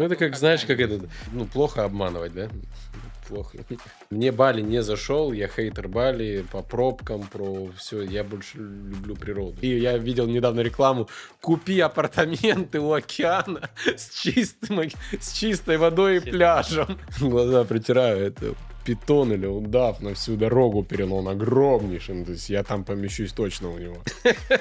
Ну, это как, знаешь, как Когда-нибудь. это, ну, плохо обманывать, да? Плохо. Мне Бали не зашел, я хейтер Бали по пробкам, про все. Я больше люблю природу. И я видел недавно рекламу: купи апартаменты у океана с чистой водой и Чистой водой. пляжем. Глаза притираю, это питон или удав на всю дорогу перел, он огромнейший, ну, то есть я там помещусь точно у него.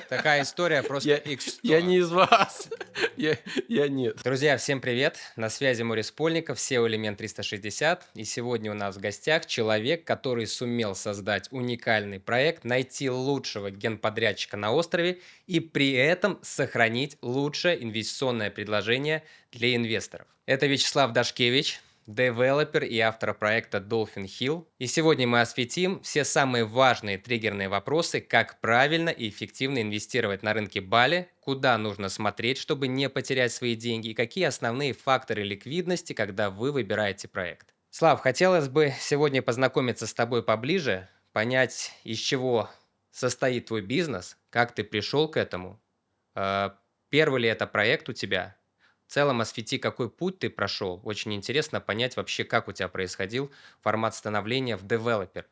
Такая история просто Я, я X100. не из вас, я, я нет. Друзья, всем привет! На связи Морис Польников, SEO Элемент 360. И сегодня у нас в гостях человек, который сумел создать уникальный проект, найти лучшего генподрядчика на острове и при этом сохранить лучшее инвестиционное предложение для инвесторов. Это Вячеслав Дашкевич, девелопер и автор проекта Dolphin Hill. И сегодня мы осветим все самые важные триггерные вопросы, как правильно и эффективно инвестировать на рынке Бали, куда нужно смотреть, чтобы не потерять свои деньги, и какие основные факторы ликвидности, когда вы выбираете проект. Слав, хотелось бы сегодня познакомиться с тобой поближе, понять, из чего состоит твой бизнес, как ты пришел к этому, э, первый ли это проект у тебя, в целом освети, какой путь ты прошел. Очень интересно понять вообще, как у тебя происходил формат становления в девелопер.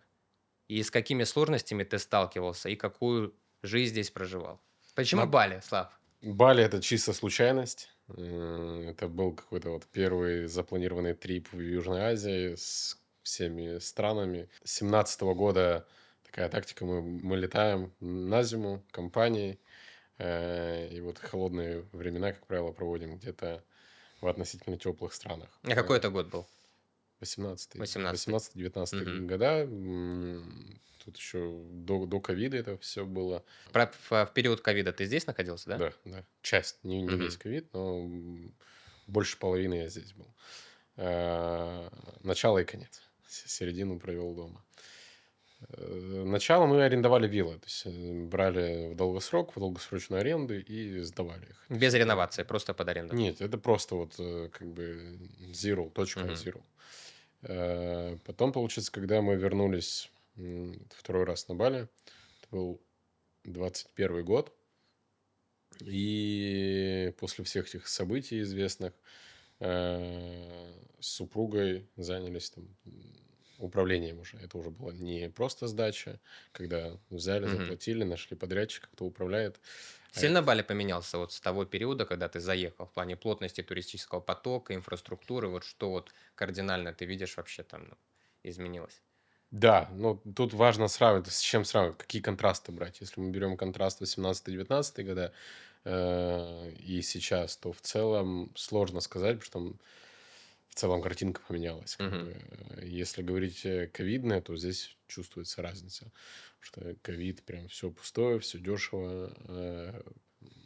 И с какими сложностями ты сталкивался, и какую жизнь здесь проживал. Почему На Бали, Слав? Бали это чисто случайность. Это был какой-то вот первый запланированный трип в Южной Азии с всеми странами. С 17 года такая тактика, мы летаем на зиму компанией, и вот холодные времена, как правило, проводим где-то в относительно теплых странах. А какой это год был? 18-й, 18-й. 18-19 Мгм. года. Тут еще до ковида это все было. В период ковида ты здесь находился, да? Да, да. Часть, не весь Мгм. ковид, но больше половины я здесь был. Начало и конец. Середину провел дома. Начало мы арендовали виллы, то есть брали в долгосрочную аренду и сдавали их. То Без есть это... реновации, просто под аренду. Нет, это просто вот как бы zero, точка Мгм. zero. Потом, получается, когда мы вернулись второй раз на Бали, это был 21 год, и после всех этих событий известных с супругой занялись там управлением уже. Это уже была не просто сдача, когда взяли, Мгм. заплатили, нашли подрядчика, кто управляет. А, Сильно Бали поменялся вот с того периода, когда ты заехал, в плане плотности туристического потока, инфраструктуры, вот что вот кардинально ты видишь вообще там изменилось? Да, но тут важно сравнивать, с чем сравнивать, какие контрасты брать. Если мы берем контраст 18-19 года и сейчас, то в целом сложно сказать, потому что там в целом картинка поменялась. Как Мгм. бы. Если говорить ковидное, то здесь чувствуется разница. Потому что ковид прям все пустое, все дешево.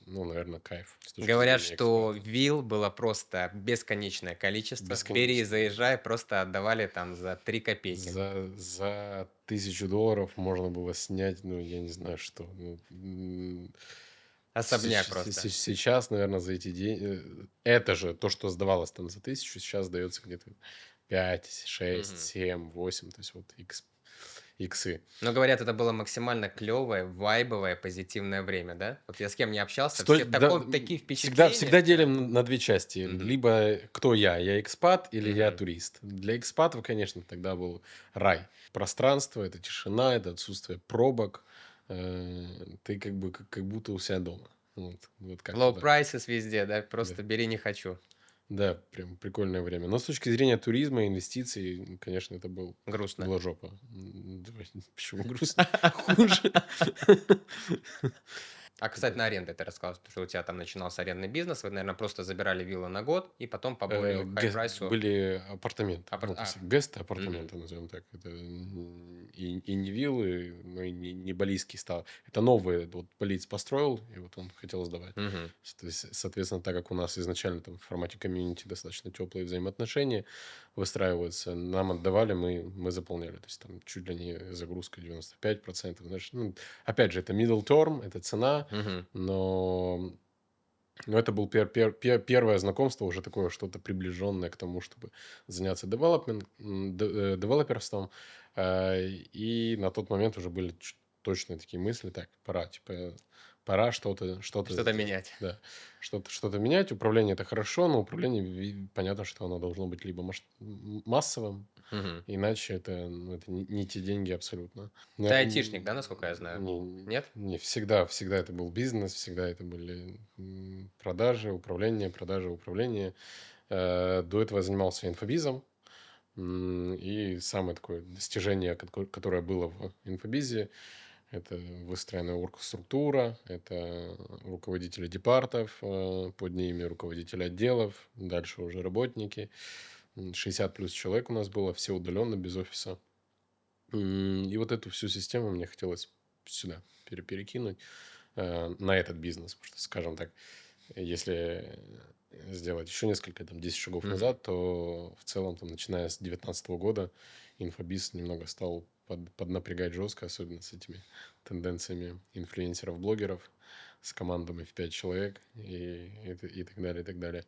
Ну, наверное, кайф с точки Говорят, зрения что экспата. вилл было просто бесконечное количество. Бери и Бесконечно. заезжай, просто отдавали там за 3 копейки. За $1000 можно было снять, ну, я не знаю что. Ну, Особняк просто. сейчас, наверное, за эти деньги... Это же, то, что сдавалось там за 1000, сейчас дается где-то 5, 6, Мгм. 7, 8. То есть вот иксы. Но говорят, это было максимально клевое, вайбовое, позитивное время, да? Вот я с кем не общался, все Да, такие впечатления всегда прям. делим на две части. Мгм. Либо кто я экспат или я Мгм. турист. Для экспатов, конечно, тогда был рай. Пространство, это тишина, это отсутствие пробок. Ты как бы как будто у себя дома. Вот как-то Low так. prices везде, да? Да. Просто бери, не хочу. Да, прям прикольное время. Но с точки зрения туризма, инвестиций, конечно, это Грустно. была жопа. Давай, почему грустно? Хуже. А, кстати, на аренду ты рассказывал, что у тебя там начинался арендный бизнес. Вы, наверное, просто забирали виллу на год и потом по более хай-прайсу... Были апартаменты. Ну, то есть гест Мгм. апартаменты, назовем так. Это и не виллы, но и не балийский стал. Это новые. Вот балиец построил, и вот он хотел сдавать. Мгм. То есть, соответственно, так как у нас изначально там в формате комьюнити достаточно теплые взаимоотношения выстраиваются, нам отдавали, мы заполняли. То есть там чуть ли не загрузка 95%. Знаешь, ну, опять же, это middle term, это цена, Мгм. но это был первое знакомство, уже такое что-то приближенное к тому, чтобы заняться девелоперством. И на тот момент уже были точные такие мысли, так, пора, типа, пора что-то Что-то сделать. менять. Да, что-то менять. Управление это хорошо, но управление понятно, что оно должно быть либо массовым, Мгм. иначе это, ну, это не те деньги абсолютно. Ты На- айтишник, да, насколько я знаю? Нет? не всегда это был бизнес, всегда это были продажи, управление. До этого я занимался инфобизом. И самое такое достижение, которое было в инфобизе, это выстроенная оргструктура, это руководители департов, под ними руководители отделов, дальше уже работники. 60 плюс человек у нас было, все удаленно, без офиса. И вот эту всю систему мне хотелось сюда перекинуть, на этот бизнес. Потому что, скажем так, если сделать еще несколько, там, 10 шагов Мгм. назад, то в целом, там, начиная с 2019 года, инфобиз немного стал поднапрягать жестко, особенно с этими тенденциями инфлюенсеров, блогеров, с командами в 5 человек и так далее, и так далее.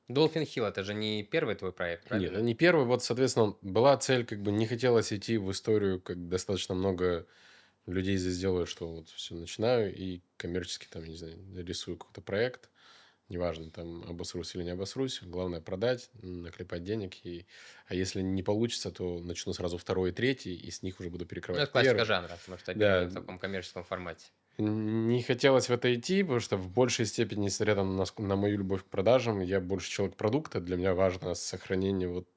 Dolphin Hill это же не первый твой проект, Нет, это правильно? не первый. Вот, соответственно, была цель, как бы не хотелось идти в историю, как достаточно много людей здесь делают, что вот все начинаю и коммерчески там, я не знаю, рисую какой-то проект, неважно, там обосрусь или не обосрусь, главное продать, наклепать денег. А если не получится, то начну сразу второй и третий, и с них уже буду Ну, это перекрывать классика первый. жанра, масштабирование Да, в таком коммерческом формате. не хотелось в это идти, потому что в большей степени, несмотря там на мою любовь к продажам, я больше человек продукта. Для меня важно сохранение вот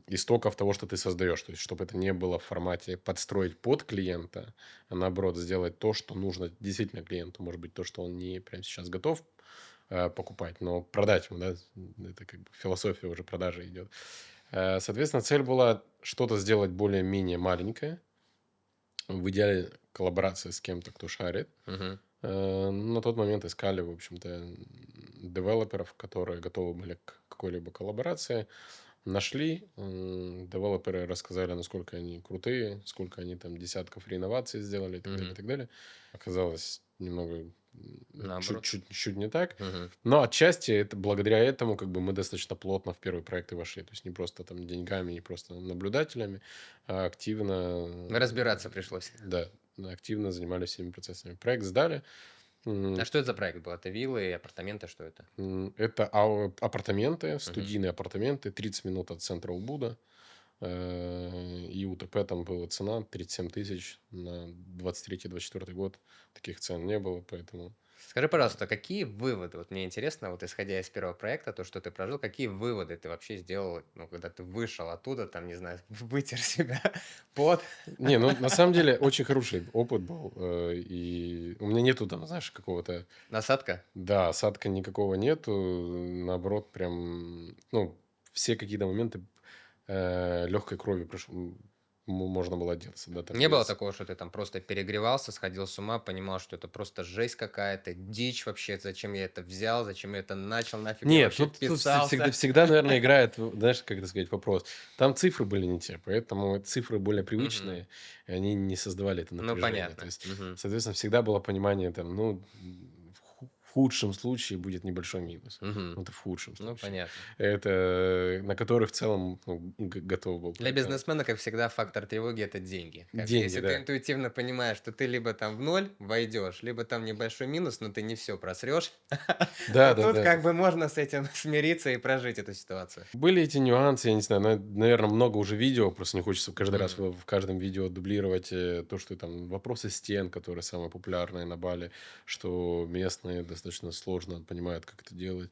истоков того, что ты создаешь. То есть, чтобы это не было в формате подстроить под клиента, а наоборот сделать то, что нужно действительно клиенту. Может быть, то, что он не прямо сейчас готов покупать, но продать ему, да, это как бы философия уже продажи идет. Соответственно, цель была что-то сделать более-менее маленькое, в идеале коллаборация с кем-то, кто шарит. Мгм. На тот момент искали, в общем-то, девелоперов, которые готовы были к какой-либо коллаборации. Нашли, девелоперы рассказали, насколько они крутые, сколько они там десятков реноваций сделали и так далее, и Мгм. так далее. Оказалось немного Наоборот. чуть не так. Мгм. Но отчасти это благодаря этому как бы мы достаточно плотно в первые проекты вошли. То есть не просто там деньгами, не просто наблюдателями, а активно, Разбираться пришлось. да, активно занимались всеми процессами. Проект сдали. А М, что это за проект был? Это виллы, апартаменты, что это? Это апартаменты, Мгм. студийные апартаменты, 30 минут от центра Убуда. И УТП там была цена 37 тысяч на 23-24 год. Таких цен не было, поэтому... Скажи, пожалуйста, какие выводы, вот мне интересно, вот исходя из первого проекта, то, что ты прожил, какие выводы ты вообще сделал, ну, когда ты вышел оттуда, там, не знаю, вытер себя пот, Не, ну на самом деле очень хороший опыт был. И у меня нету там, знаешь, какого-то... насадка? Да, осадка никакого нету. Наоборот, прям, ну, все какие-то моменты легкой крови можно было одеться, да, там Не было без... такого, что ты там просто перегревался, сходил с ума, понимал, что это просто жесть какая-то, дичь вообще, зачем я это взял, зачем я это начал, нафиг я Нет, вообще тут всегда, вписался. всегда, наверное, играет, знаешь, как это сказать, вопрос. Там цифры были не те, поэтому цифры более Мгм. привычные, и они не создавали это Ну, напряжение. То понятно. есть, Мгм. соответственно, всегда было понимание, там, ну, в худшем случае будет небольшой минус. Мгм. Ну, это в худшем Ну, случае. понятно. Это на который в целом ну, готов был. Для Поэтому бизнесмена, как всегда, фактор тревоги– это деньги. Как бы, деньги, если ты да. интуитивно понимаешь, что ты либо там в ноль войдешь, либо там небольшой минус, но ты не все просрешь, Да, то да, тут да. как бы можно с этим смириться и прожить эту ситуацию. Были эти нюансы, я не знаю, наверное, много уже видео, просто не хочется каждый раз М, в каждом видео дублировать то, что там вопросы стен, которые самые популярные на Бали, что местные достаточно сложно понимают, как это делать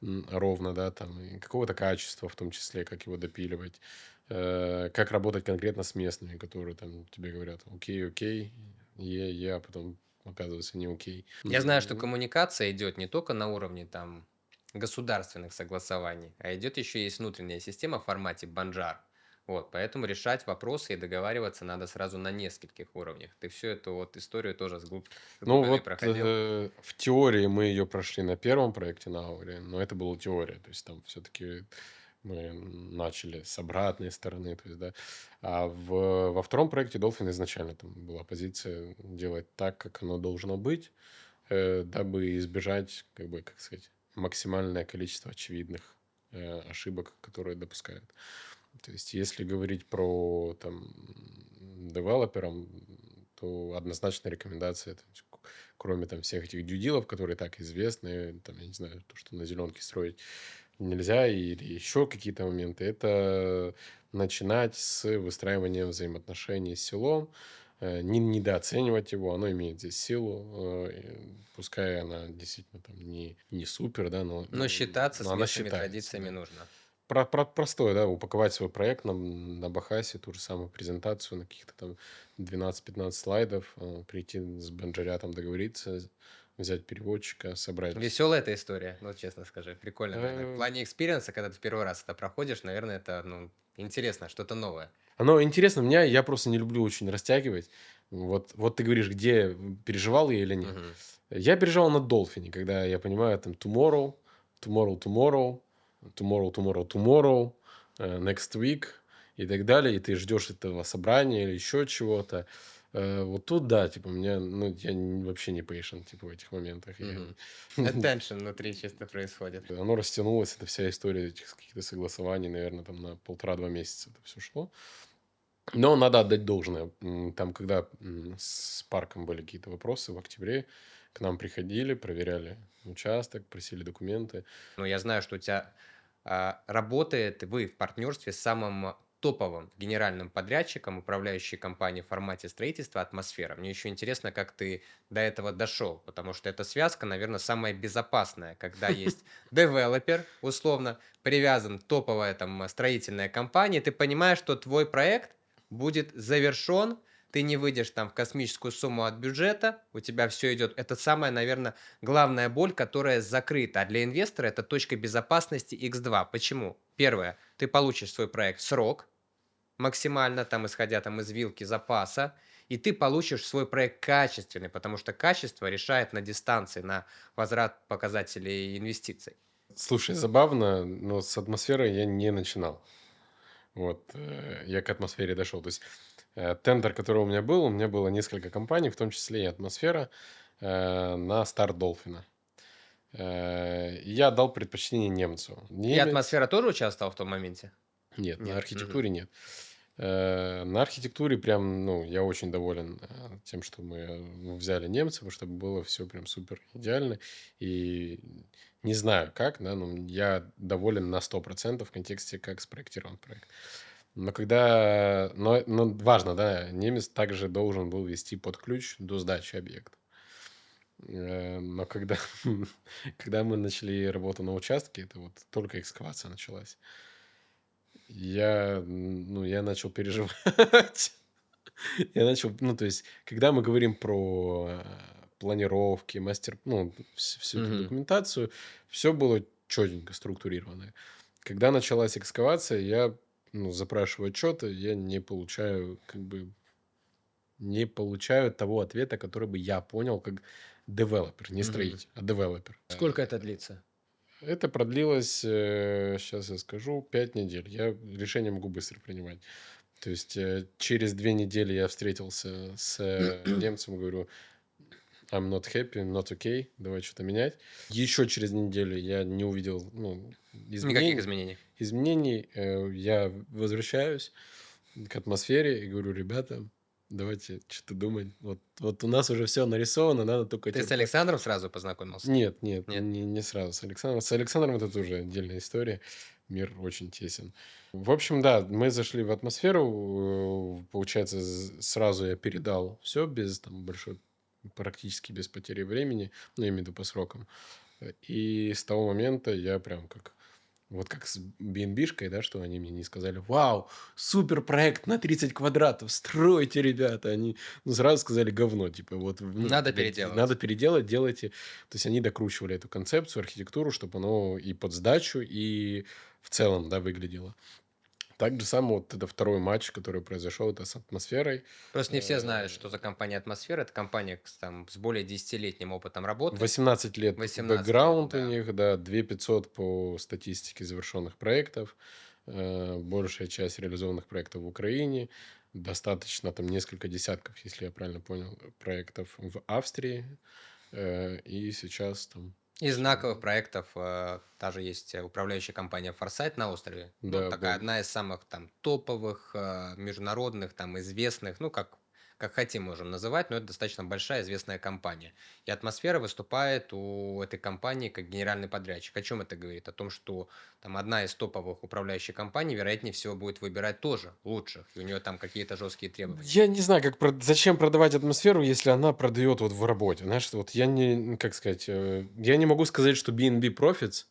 ровно, да, там, и какого-то качества в том числе, как его допиливать, как работать конкретно с местными, которые там тебе говорят, окей, окей, а потом оказывается не окей. Я знаю, что коммуникация идет не только на уровне там государственных согласований, а идет еще есть внутренняя система в формате банжар. Вот, поэтому решать вопросы и договариваться надо сразу на нескольких уровнях. Ты всю эту вот историю тоже с Ну глубины вот проходил. в теории мы ее прошли на первом проекте на Ауре, но это была теория, то есть там все-таки мы начали с обратной стороны, то есть, да. Во втором проекте Dolphin изначально там была позиция делать так, как оно должно быть, дабы избежать, как бы, как сказать, максимальное количество очевидных ошибок, которые допускают. То есть, если говорить про там девелоперам, то однозначно рекомендация это кроме там всех этих дьюдилов, которые так известны, там, я не знаю, то, что на зеленке строить нельзя, или еще какие-то моменты, это начинать с выстраивания взаимоотношений с селом, не недооценивать его, оно имеет здесь силу, пускай она действительно там не супер, да, Но считаться но с она местными считается, традициями да. нужно. Простое, да, упаковать свой проект на Бахасе, ту же самую презентацию на каких-то там 12-15 слайдов, прийти с бенджерятом договориться, взять переводчика, собрать. Веселая эта история, ну, честно скажи. Прикольно, наверное. В Э, плане экспириенса, когда ты в первый раз это проходишь, наверное, это, ну, интересно, что-то новое. Оно интересно, я просто не люблю очень растягивать. Вот ты говоришь, где переживал я или нет. Мгм. Я переживал на Долфине, когда я понимаю там tomorrow, next week и так далее, и ты ждешь этого собрания или еще чего-то. Вот тут, да, типа, я вообще не patient, типа, в этих моментах. Мгм. Attention внутри чисто происходит. Оно растянулось, эта вся история этих каких-то согласований, наверное, там на 1,5-2 месяца это все шло. Но надо отдать должное. Там, когда с парком были какие-то вопросы в октябре, к нам приходили, проверяли участок, просили документы. Ну, я знаю, что у тебя работает вы в партнерстве с самым топовым генеральным подрядчиком, управляющей компанией в формате строительства «Атмосфера». Мне еще интересно, как ты до этого дошел, потому что эта связка, наверное, самая безопасная, когда есть девелопер, условно, привязан топовая там строительная компания, ты понимаешь, что твой проект будет завершен, ты не выйдешь там в космическую сумму от бюджета, у тебя все идет. Это самая, наверное, главная боль, которая закрыта. А для инвестора это точка безопасности X2. Почему? Первое, ты получишь свой проект в срок, максимально, там, исходя там, из вилки запаса, и ты получишь свой проект качественный, потому что качество решает на дистанции, на возврат показателей инвестиций. Слушай, забавно, но с атмосферой я не начинал. Вот, я к атмосфере дошел. То есть тендер, который у меня было несколько компаний, в том числе и атмосфера, на старт Долфина. Я дал предпочтение немцу. И Немец. атмосфера тоже участвовала в том моменте? Нет, на Нет. Мгм. архитектуре нет. На архитектуре прям, ну, я очень доволен тем, что мы взяли немцев, чтобы было все прям супер идеально. И не знаю как, да, но я доволен на 100% в контексте, как спроектирован проект. Но важно, да, немец также должен был вести под ключ до сдачи объекта. Но когда, когда мы начали работу на участке, это вот только экскавация началась. Я начал переживать. Я начал, ну, то есть, когда мы говорим про планировки, всю эту Мгм. документацию, все было четенько структурировано. Когда началась экскавация, я запрашиваю отчеты, я не получаю того ответа, который бы я понял как девелопер, не Мгм. строитель, а девелопер. Сколько это длится? Это продлилось, сейчас я скажу, 5 недель. Я решение могу быстро принимать. То есть через 2 недели я встретился с немцем, говорю, I'm not happy, not okay, давай что-то менять. Еще через неделю я не увидел Никаких изменений. изменений. Я возвращаюсь к атмосфере и говорю, ребята, давайте что-то думать. Вот у нас уже все нарисовано, надо только Ты с теперь. Александром сразу познакомился? Нет, Нет? не сразу с Александром. С Александром это тоже отдельная история. Мир очень тесен. В общем, да, мы зашли в атмосферу. Получается, сразу я передал все без там большой, практически без потери времени. Ну, я имею в виду по срокам. И с того момента я прям как с BNB-шкой, да, что они мне не сказали, вау, супер проект на 30 квадратов, стройте, ребята. Они сразу сказали говно, типа, Надо надо переделывать. переделать, делайте. То есть они докручивали эту концепцию, архитектуру, чтобы оно и под сдачу, и в целом, да, выглядело. Так же самое вот это второй матч, который произошел, это с атмосферой. Просто не все знают, Э, что за компания «Атмосфера». Это компания с более 10-летним опытом работы. 18 лет 18 лет, бэкграунд у да. них, да, 2500 по статистике завершенных проектов, большая часть реализованных проектов в Украине, достаточно там несколько десятков, если я правильно понял, проектов в Австрии, и сейчас там Из всё. знаковых проектов даже есть управляющая компания «Форсайт» на острове. Ну, Да, такая одна из самых там топовых, международных, там известных, ну, как как хотим можем называть, но это достаточно большая известная компания. И атмосфера выступает у этой компании как генеральный подрядчик. О чем это говорит? О том, что там одна из топовых управляющих компаний, вероятнее всего, будет выбирать тоже лучших, и у нее там какие-то жесткие требования. Я не знаю, зачем продавать атмосферу, если она продает вот в работе. Знаешь, вот я не, как сказать, я не могу сказать, что B&B Profits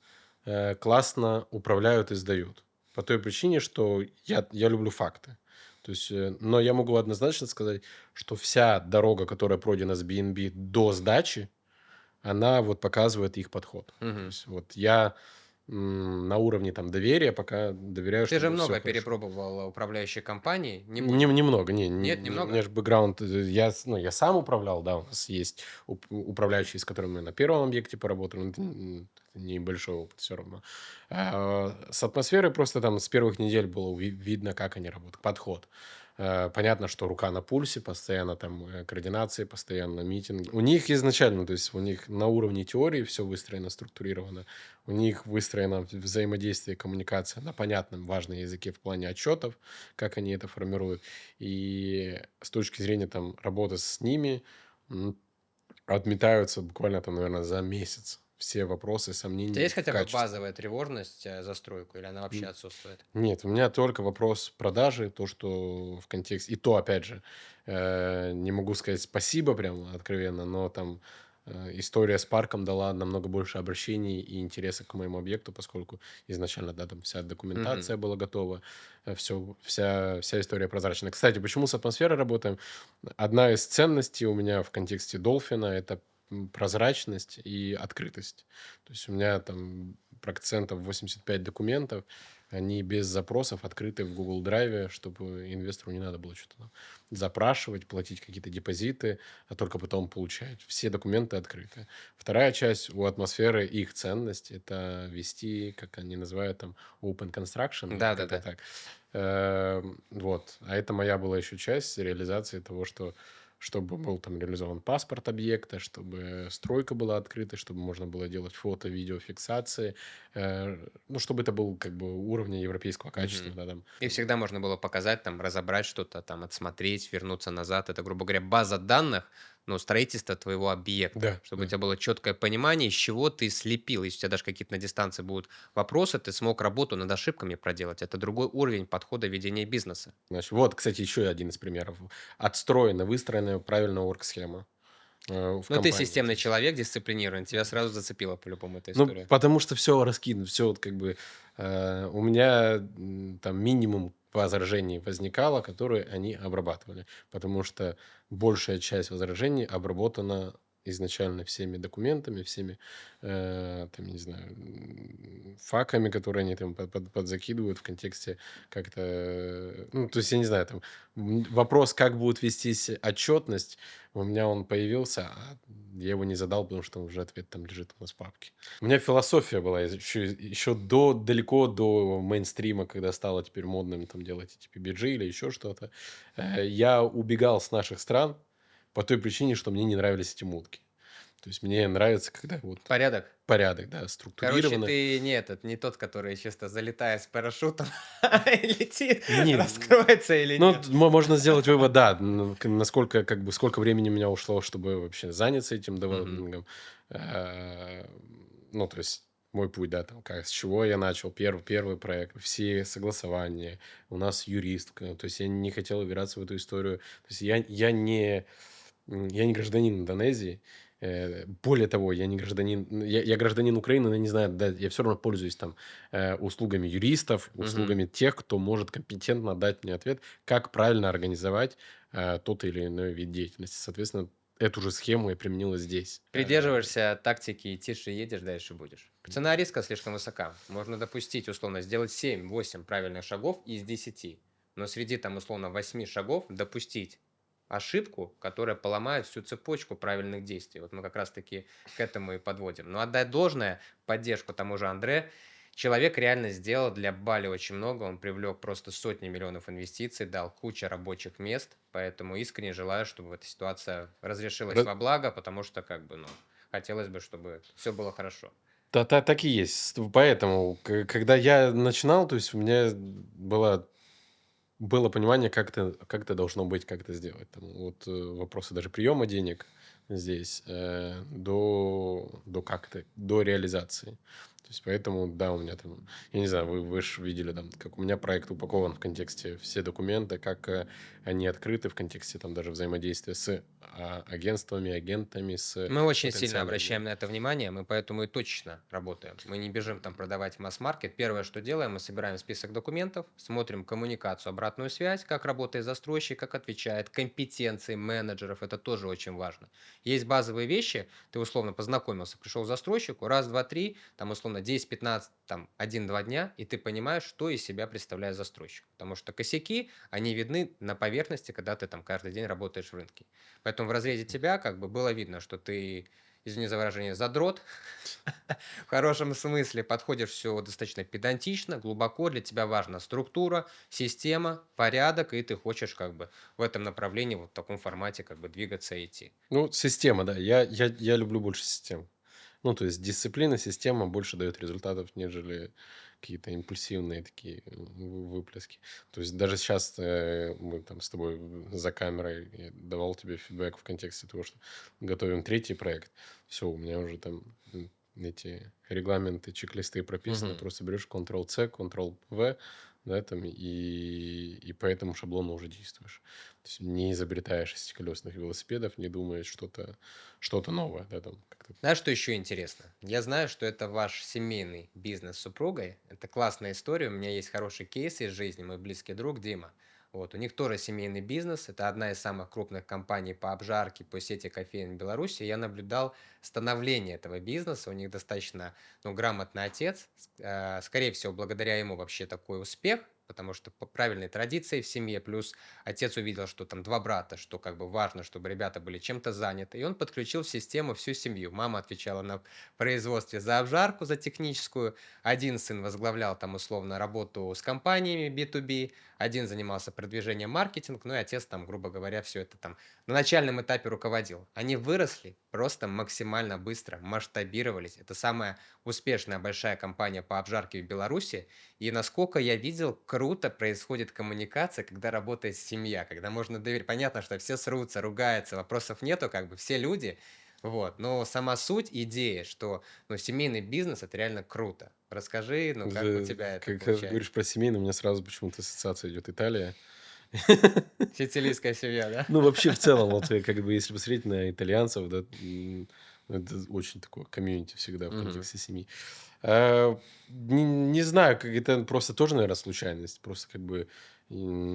классно управляют и сдают. По той причине, что я люблю факты. То есть, но я могу однозначно сказать, что вся дорога, которая пройдена с B&B до сдачи, она вот показывает их подход. То Мгм. есть вот я на уровне там доверия пока доверяю, Ты же что все много хорошо. перепробовал управляющие компании, не Не будем. немного, Нет, у меня немного? же бэкграунд, ну, я сам управлял, да, у нас есть управляющие, с которыми мы на первом объекте поработали, но это небольшой опыт все равно. С атмосферой просто там с первых недель было видно, как они работают, подход. Понятно, что рука на пульсе, постоянно там координации, постоянно митинги. У них изначально, то есть у них на уровне теории все выстроено, структурировано. У них выстроено взаимодействие, коммуникация на понятном, важном языке в плане отчетов, как они это формируют. И с точки зрения там работы с ними м, отметаются буквально там, наверное, за месяц все вопросы, У тебя сомнений есть в хотя бы качестве. базовая тревожность за стройку, или она вообще Н- отсутствует? Нет, у меня только вопрос продажи, то, что в контексте... И то, опять же, не могу сказать спасибо прям откровенно, но там история с парком дала намного больше обращений и интереса к моему объекту, поскольку изначально, да, там вся Мгм. документация была готова, вся история прозрачна. Кстати, почему с атмосферой работаем? Одна из ценностей у меня в контексте Долфина — это прозрачность и открытость. То есть у меня там процентов 85 документов, они без запросов открыты в Google Драйве, чтобы инвестору не надо было что-то там запрашивать, платить какие-то депозиты, а только потом получать. Все документы открыты. Вторая часть у атмосферы, их ценность — это вести, как они называют там, open construction, или как-то Да-да-да. так. Вот. А это моя была еще часть реализации того, что чтобы был там реализован паспорт объекта, чтобы стройка была открыта, чтобы можно было делать фото, видео, фиксации, ну, чтобы это был как бы уровня европейского качества, Мгм. да, там. И всегда можно было показать, там, разобрать что-то, там, отсмотреть, вернуться назад. Это, грубо говоря, база данных, ну, строительства твоего объекта, Да, чтобы у да. тебя было четкое понимание, из чего ты слепил. Если у тебя даже какие-то на дистанции будут вопросы, ты смог работу над ошибками проделать. Это другой уровень подхода ведения бизнеса. Значит, вот, кстати, еще один из примеров. Отстроена, выстроенная правильная оргсхема в Но ты компании. То системный есть, человек, дисциплинированный, тебя сразу зацепила по-любому эта ну, история. потому что все раскидано, все вот как бы у меня там минимум возражений возникало, которые они обрабатывали, потому что большая часть возражений обработана изначально всеми документами, всеми там, не знаю, факами, которые они там подзакидывают в контексте как-то, ну, то есть я не знаю, там вопрос, как будет вестись отчетность, у меня он появился, а я его не задал, потому что уже ответ там лежит у нас в папке. У меня философия была еще далеко до мейнстрима, когда стало теперь модным там делать эти PBG или еще что-то. Я убегал с наших стран по той причине, что мне не нравились эти мутки. То есть мне нравится, когда вот Порядок? порядок, да, Короче, структурировано. ты не этот, не тот, который чисто залетает с парашютом и летит, Не, раскроется или ну, нет. можно сделать вывод, да, насколько, как бы, сколько времени у меня ушло, чтобы вообще заняться этим Мгм. девелопингом. Э, Ну, то есть мой путь, да, там, с чего я начал, первый проект, все согласования, у нас юрист, то есть я не хотел убираться в эту историю. То есть я не гражданин Индонезии. Более того, я не гражданин, я гражданин Украины, но не знаю, да, я все равно пользуюсь там услугами юристов, Мгм. услугами тех, кто может компетентно дать мне ответ, как правильно организовать тот или иной вид деятельности. Соответственно, эту же схему я применила здесь. Придерживаешься тактики тише едешь, дальше будешь. Цена риска слишком высока. Можно допустить, условно, сделать 7-8 правильных шагов из 10. Но среди, там, условно, 8 шагов допустить ошибку, которая поломает всю цепочку правильных действий. Вот мы как раз-таки к этому и подводим. Но отдать должное, поддержку тому же Андре, человек реально сделал для Бали очень много. Он привлек просто сотни миллионов инвестиций, дал кучу рабочих мест. Поэтому искренне желаю, чтобы эта ситуация разрешилась Ра- во благо, потому что, как бы, ну, хотелось бы, чтобы все было хорошо. Так и есть. Поэтому, когда я начинал, то есть у меня была было понимание, как это должно быть, как это сделать. Там, вот вопросы даже приема денег здесь до как-то, до реализации. То есть поэтому, да, у меня там, я не знаю, вы же видели там, как у меня проект упакован в контексте все документы, как они открыты в контексте там даже взаимодействия с агентствами, агентами, с Мы очень сильно потенциальными. обращаем на это внимание, мы поэтому и точечно работаем. Мы не бежим там продавать в масс-маркет. Первое, что делаем, мы собираем список документов, смотрим коммуникацию, обратную связь, как работает застройщик, как отвечает, компетенции менеджеров, это тоже очень важно. Есть базовые вещи, ты условно познакомился, пришел к застройщику, раз, два, три, там условно 10-15, там один-два дня, и ты понимаешь, что из себя представляет застройщик. Потому что косяки, они видны на поверхности, когда ты там каждый день работаешь в рынке. Поэтому в разрезе тебя как бы было видно, что ты, извини за выражение, задрот, в хорошем смысле подходишь все достаточно педантично, глубоко, для тебя важна структура, система, порядок, и ты хочешь как бы в этом направлении, вот в таком формате как бы двигаться и идти. Ну, система, да. Я люблю больше систем. Ну, то есть дисциплина, система больше дает результатов, нежели какие-то импульсивные такие выплески. То есть даже сейчас мы там с тобой за камерой, я давал тебе фидбэк в контексте того, что готовим третий проект. Все, у меня уже там эти регламенты, чек-листы прописаны. Мгм. Просто берешь Ctrl-C, Ctrl-V, да, там, и по этому шаблону уже действуешь. То есть не изобретаешь шестиколесных велосипедов, не думаешь что-то новое, да, там как-то. Знаешь, что еще интересно? Я знаю, что это ваш семейный бизнес с супругой. Это классная история. У меня есть хороший кейс из жизни. Мой близкий друг Дима. Вот, у них тоже семейный бизнес. Это одна из самых крупных компаний по обжарке, по сети кофеин в Беларуси. Я наблюдал становление этого бизнеса. У них достаточно, ну, грамотный отец. Скорее всего, благодаря ему вообще такой успех, потому что по правильной традиции в семье, плюс отец увидел, что там два брата, что как бы важно, чтобы ребята были чем-то заняты, и он подключил в систему всю семью. Мама отвечала на производстве за обжарку, за техническую, один сын возглавлял там условно работу с компаниями B2B, один занимался продвижением маркетинг, ну и отец там, грубо говоря, все это там на начальном этапе руководил. Они выросли просто максимально быстро, масштабировались. Это самая успешная большая компания по обжарке в Беларуси, и насколько я видел, круто происходит коммуникация, когда работает семья, когда можно доверить. Понятно, что все срутся, ругаются, вопросов нету, как бы все люди. Вот. Но сама суть, идея, что ну, семейный бизнес это реально круто. Расскажи, ну как у тебя это Как получается? говоришь про семейный, у меня сразу почему-то ассоциация идет Италия. Сицилийская семья, да? Ну, вообще, в целом, вот как бы если посмотреть на итальянцев, да, это очень такое комьюнити всегда в Мгм. контексте семьи. Не знаю, как это просто тоже, наверное, случайность. Просто как бы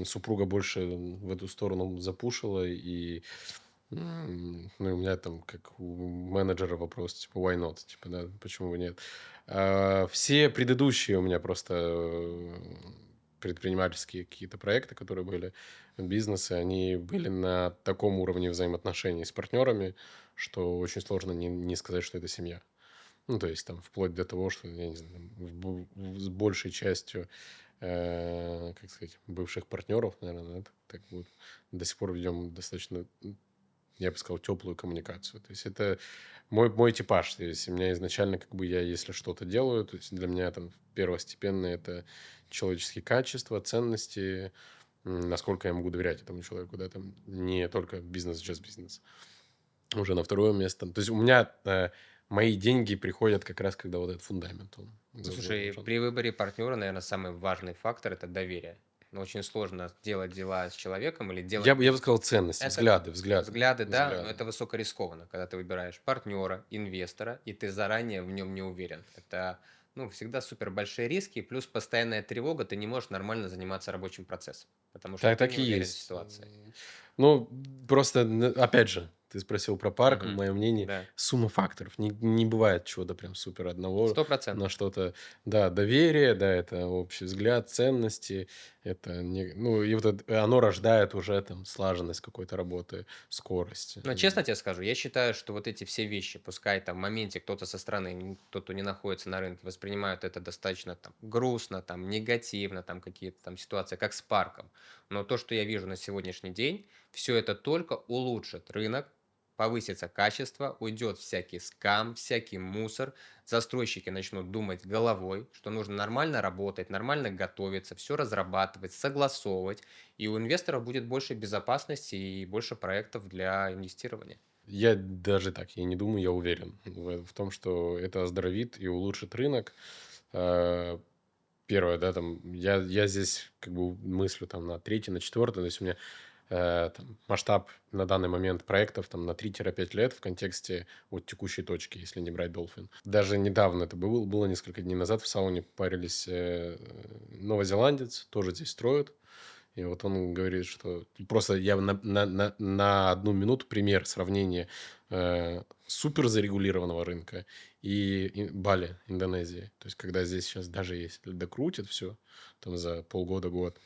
супруга больше в эту сторону запушила, и ну, и у меня там, как у менеджера, вопрос, типа, why not? Типа, да, почему бы нет? Все предыдущие у меня просто предпринимательские какие-то проекты, которые были, бизнесы, они были на таком уровне взаимоотношений с партнерами, что очень сложно не сказать, что это семья. Ну, то есть там вплоть до того, что, я не знаю, там, с большей частью, как сказать, бывших партнеров, наверное, да, так вот, до сих пор ведем достаточно, я бы сказал, теплую коммуникацию. То есть это мой типаж. То есть у меня изначально, как бы я, если что-то делаю, то есть для меня там первостепенно это человеческие качества, ценности, насколько я могу доверять этому человеку, да, там не только бизнес, just бизнес. Уже на второе место. То есть у меня мои деньги приходят как раз, когда вот этот фундамент он Ну, слушай, заложен. при выборе партнера, наверное, самый важный фактор это доверие. Но очень сложно делать дела с человеком или делать Я бы сказал ценности, это взгляды, взгляды, да, но взгляды. это высокорискованно, когда ты выбираешь партнера, инвестора, и ты заранее в нем не уверен. Это, ну, всегда супер большие риски, плюс постоянная тревога, ты не можешь нормально заниматься рабочим процессом, потому что Так, ты так не и уверен в есть. ситуации. Ну, просто, опять же, ты спросил про парк, Мгм. мое мнение, Да, сумма факторов. Не бывает чего-то прям супер одного 100%. на что-то. Да, доверие, да, это общий взгляд, ценности, это не, ну, и вот оно рождает уже там слаженность какой-то работы, скорость. Но честно тебе скажу, я считаю, что вот эти все вещи, пускай там в моменте кто-то со стороны, кто-то не находится на рынке, воспринимают это достаточно там грустно, там негативно, там какие-то там ситуации, как с парком. Но то, что я вижу на сегодняшний день, все это только улучшит рынок, повысится качество, уйдет всякий скам, всякий мусор, застройщики начнут думать головой, что нужно нормально работать, нормально готовиться, все разрабатывать, согласовывать, и у инвесторов будет больше безопасности и больше проектов для инвестирования. Я даже так, я не думаю, я уверен в том, что это оздоровит и улучшит рынок. Э, Первое, да, там, я здесь как бы мыслю там на третий, на четвертый, то есть у меня там, масштаб на данный момент проектов там на 3-5 лет в контексте вот текущей точки, если не брать Dolphin. Даже недавно это было несколько дней назад в сауне парились новозеландец, тоже здесь строят. И вот он говорит, что просто я на 1 минуту пример сравнения супер зарегулированного рынка и Бали, Индонезии. То есть, когда здесь сейчас даже если докрутят все, там за полгода-год,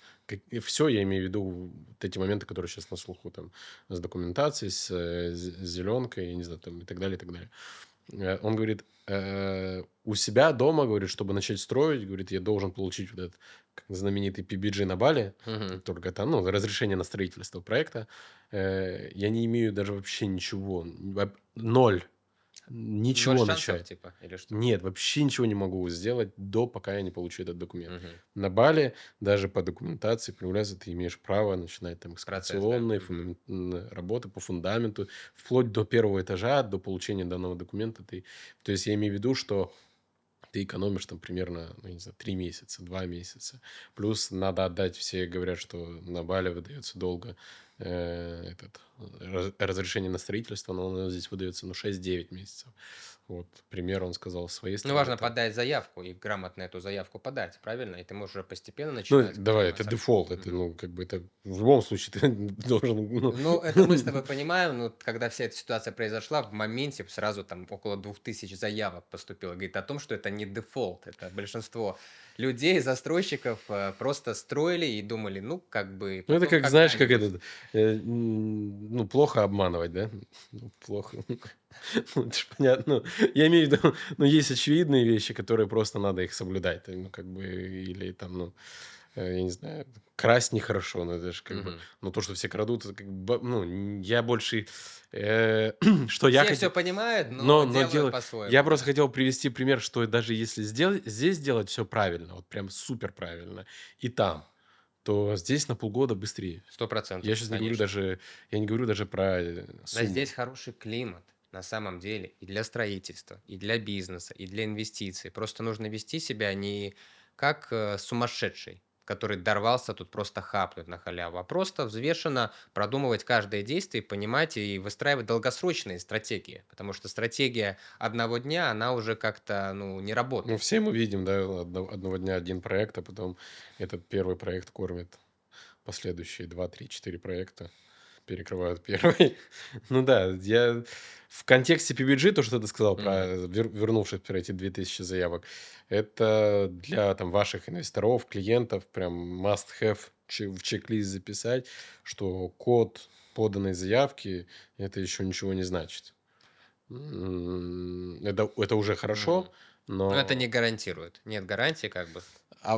все, я имею в виду вот эти моменты, которые сейчас на слуху, там, с документацией, с зеленкой, я не знаю, там, и так далее, и так далее. Он говорит, у себя дома, говорит, чтобы начать строить, говорит, я должен получить вот этот как знаменитый PBG на Бали, Мгм. только это, ну, разрешение на строительство проекта. Я не имею даже вообще ничего, ноль, Ноль ничего шансов, начать. типа, или что? Нет, вообще ничего не могу сделать пока я не получу этот документ. Мгм. На Бали даже по документации появляется, ты имеешь право начинать там Процесс, да? экскавационные Мгм. работы по фундаменту, вплоть до первого этажа, до получения данного документа. То есть я имею в виду, что ты экономишь там примерно, ну, я не знаю, 3 месяца, 2 месяца. Плюс надо отдать, все говорят, что на Бали выдается долго разрешение на строительство, но оно здесь выдается, ну, 6-9 месяцев. Вот, пример он сказал с своей Ну, стороны. важно Это, подать заявку и грамотно эту заявку подать, правильно? И ты можешь уже постепенно ну, начинать давай, это заниматься. дефолт, это, Мгм. ну, как бы это в любом случае ты должен, ну, Ну, это мы с тобой понимаем, но когда вся эта ситуация произошла, в моменте сразу там около 2000 заявок поступило. Говорит о том, что это не дефолт, это большинство людей, застройщиков просто строили и думали, ну, как бы ну, это потом как, знаешь, как когда-нибудь. этот, ну, плохо обманывать, да? Ну, плохо. Ну, это ж понятно. Ну, я имею в виду, ну, есть очевидные вещи, которые просто надо их соблюдать. Ну, как бы, или там, ну, я не знаю, красть нехорошо, но это же как бы, Мгм. ну, то, что все крадут, это как бы, ну, я больше, что я Все все хотел, понимают, но но делают дело, я по-своему, просто да. хотел привести пример, что даже если здесь сделать все правильно, вот прям супер правильно, и там, то здесь на полгода быстрее. 100%, Я сейчас не говорю конечно. даже, я не говорю даже про Да, здесь суммы. хороший климат, на самом деле, и для строительства, и для бизнеса, и для инвестиций. Просто нужно вести себя не как сумасшедший, который дорвался тут просто хапнуть на халяву, а просто взвешенно продумывать каждое действие, понимать и выстраивать долгосрочные стратегии. Потому что стратегия одного дня, она уже как-то, ну, не Ну, работает. все мы видим, да, одного дня один проект, а потом этот первый проект кормит последующие 2, 3, 4 проекта, перекрывают первый. Ну да, я в контексте PBG, то, что ты сказал Мгм. про, вернувшись про эти 2000 заявок, это для там ваших инвесторов, клиентов прям must have в чек-лист записать, что код поданной заявки, это еще ничего не значит. Это уже хорошо, Мгм. Но это не но гарантирует. Нет гарантии как бы.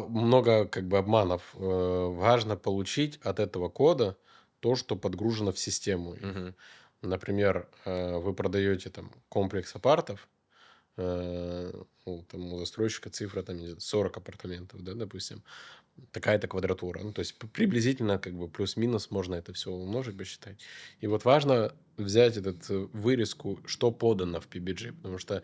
много как бы обманов. Важно получить от этого кода то, что подгружено в систему. И, Мгм. например, вы продаете там комплекс апартов, ну, там у застройщика цифра там, не знаю, 40 апартаментов, да, допустим, такая-то квадратура. Ну, то есть приблизительно как бы плюс-минус можно это все умножить, посчитать. И вот важно взять этот вырезку, что подано в PBG, потому что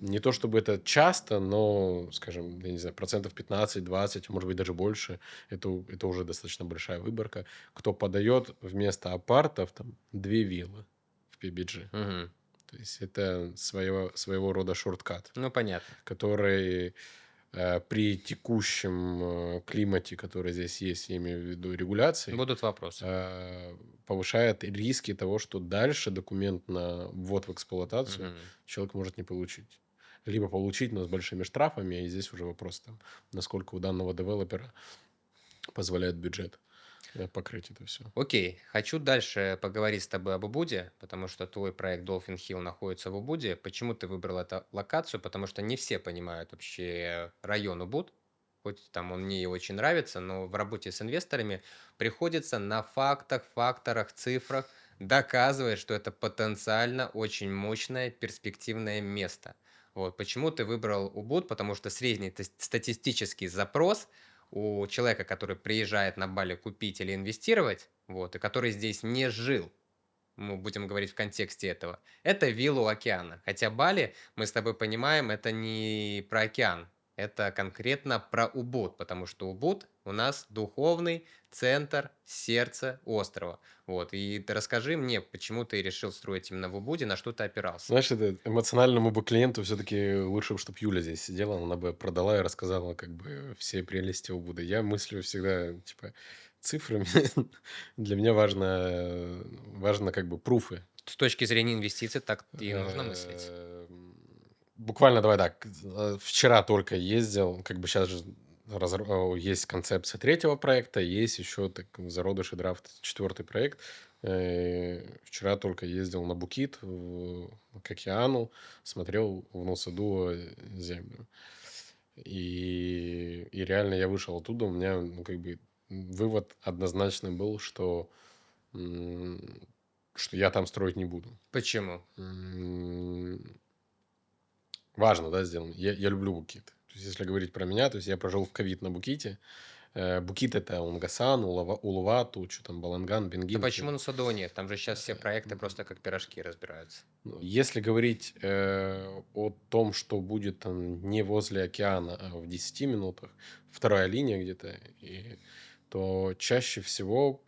не то чтобы это часто, но, скажем, я не знаю, процентов 15-20, может быть, даже больше, это уже достаточно большая выборка. Кто подает вместо апартов там 2 виллы в PBG. Мгм. То есть это своего рода шорткат, Ну, понятно. который при текущем климате, который здесь есть, я имею в виду регуляции, Будут вопросы. э, повышает риски того, что дальше документ на ввод в эксплуатацию Мгм. человек может не получить. Либо получить, но с большими штрафами, и здесь уже вопрос, там, насколько у данного девелопера позволяет бюджет покрыть это все. Окей, хочу дальше поговорить с тобой об Убуде, потому что твой проект Dolphin Hill находится в Убуде. Почему ты выбрал эту локацию? Потому что не все понимают вообще район Убуд, хоть там он мне и очень нравится, но в работе с инвесторами приходится на фактах, факторах, цифрах доказывает, что это потенциально очень мощное перспективное место. Вот. Почему ты выбрал Убуд? Потому что средний статистический запрос у человека, который приезжает на Бали купить или инвестировать, вот, и который здесь не жил, мы будем говорить в контексте этого, это вилла у океана. Хотя Бали, мы с тобой понимаем, это не про океан, это конкретно про Убуд, потому что Убуд у нас духовный центр, сердце острова. Вот. И ты расскажи мне, почему ты решил строить именно в Убуде, на что ты опирался. Знаешь, это эмоциональному бы клиенту все-таки лучше, чтобы Юля здесь сидела, она бы продала и рассказала как бы все прелести Убуда. Я мыслю всегда, типа, цифрами. Для меня важно как бы пруфы. С точки зрения инвестиций, так и нужно мыслить. Буквально, давай так, вчера только ездил, как бы сейчас же есть концепция третьего проекта, есть еще так, зародыш и драфт четвертый проект. Вчера только ездил на Букит, к океану, смотрел в Нусаду землю. И реально я вышел оттуда, у меня, ну, как бы, вывод однозначный был, м, что я там строить не буду. Почему? Важно, да, сделано. Я люблю Букит. То есть, если говорить про меня, то есть я прожил в ковид на Буките. Букит это Унгасан, Улувату, что там, Баланган, Да Бенгин. почему на Садово нет? Там же сейчас все проекты просто как пирожки разбираются. Если говорить о том, что будет там не возле океана, а в 10 минутах, вторая линия где-то, то чаще всего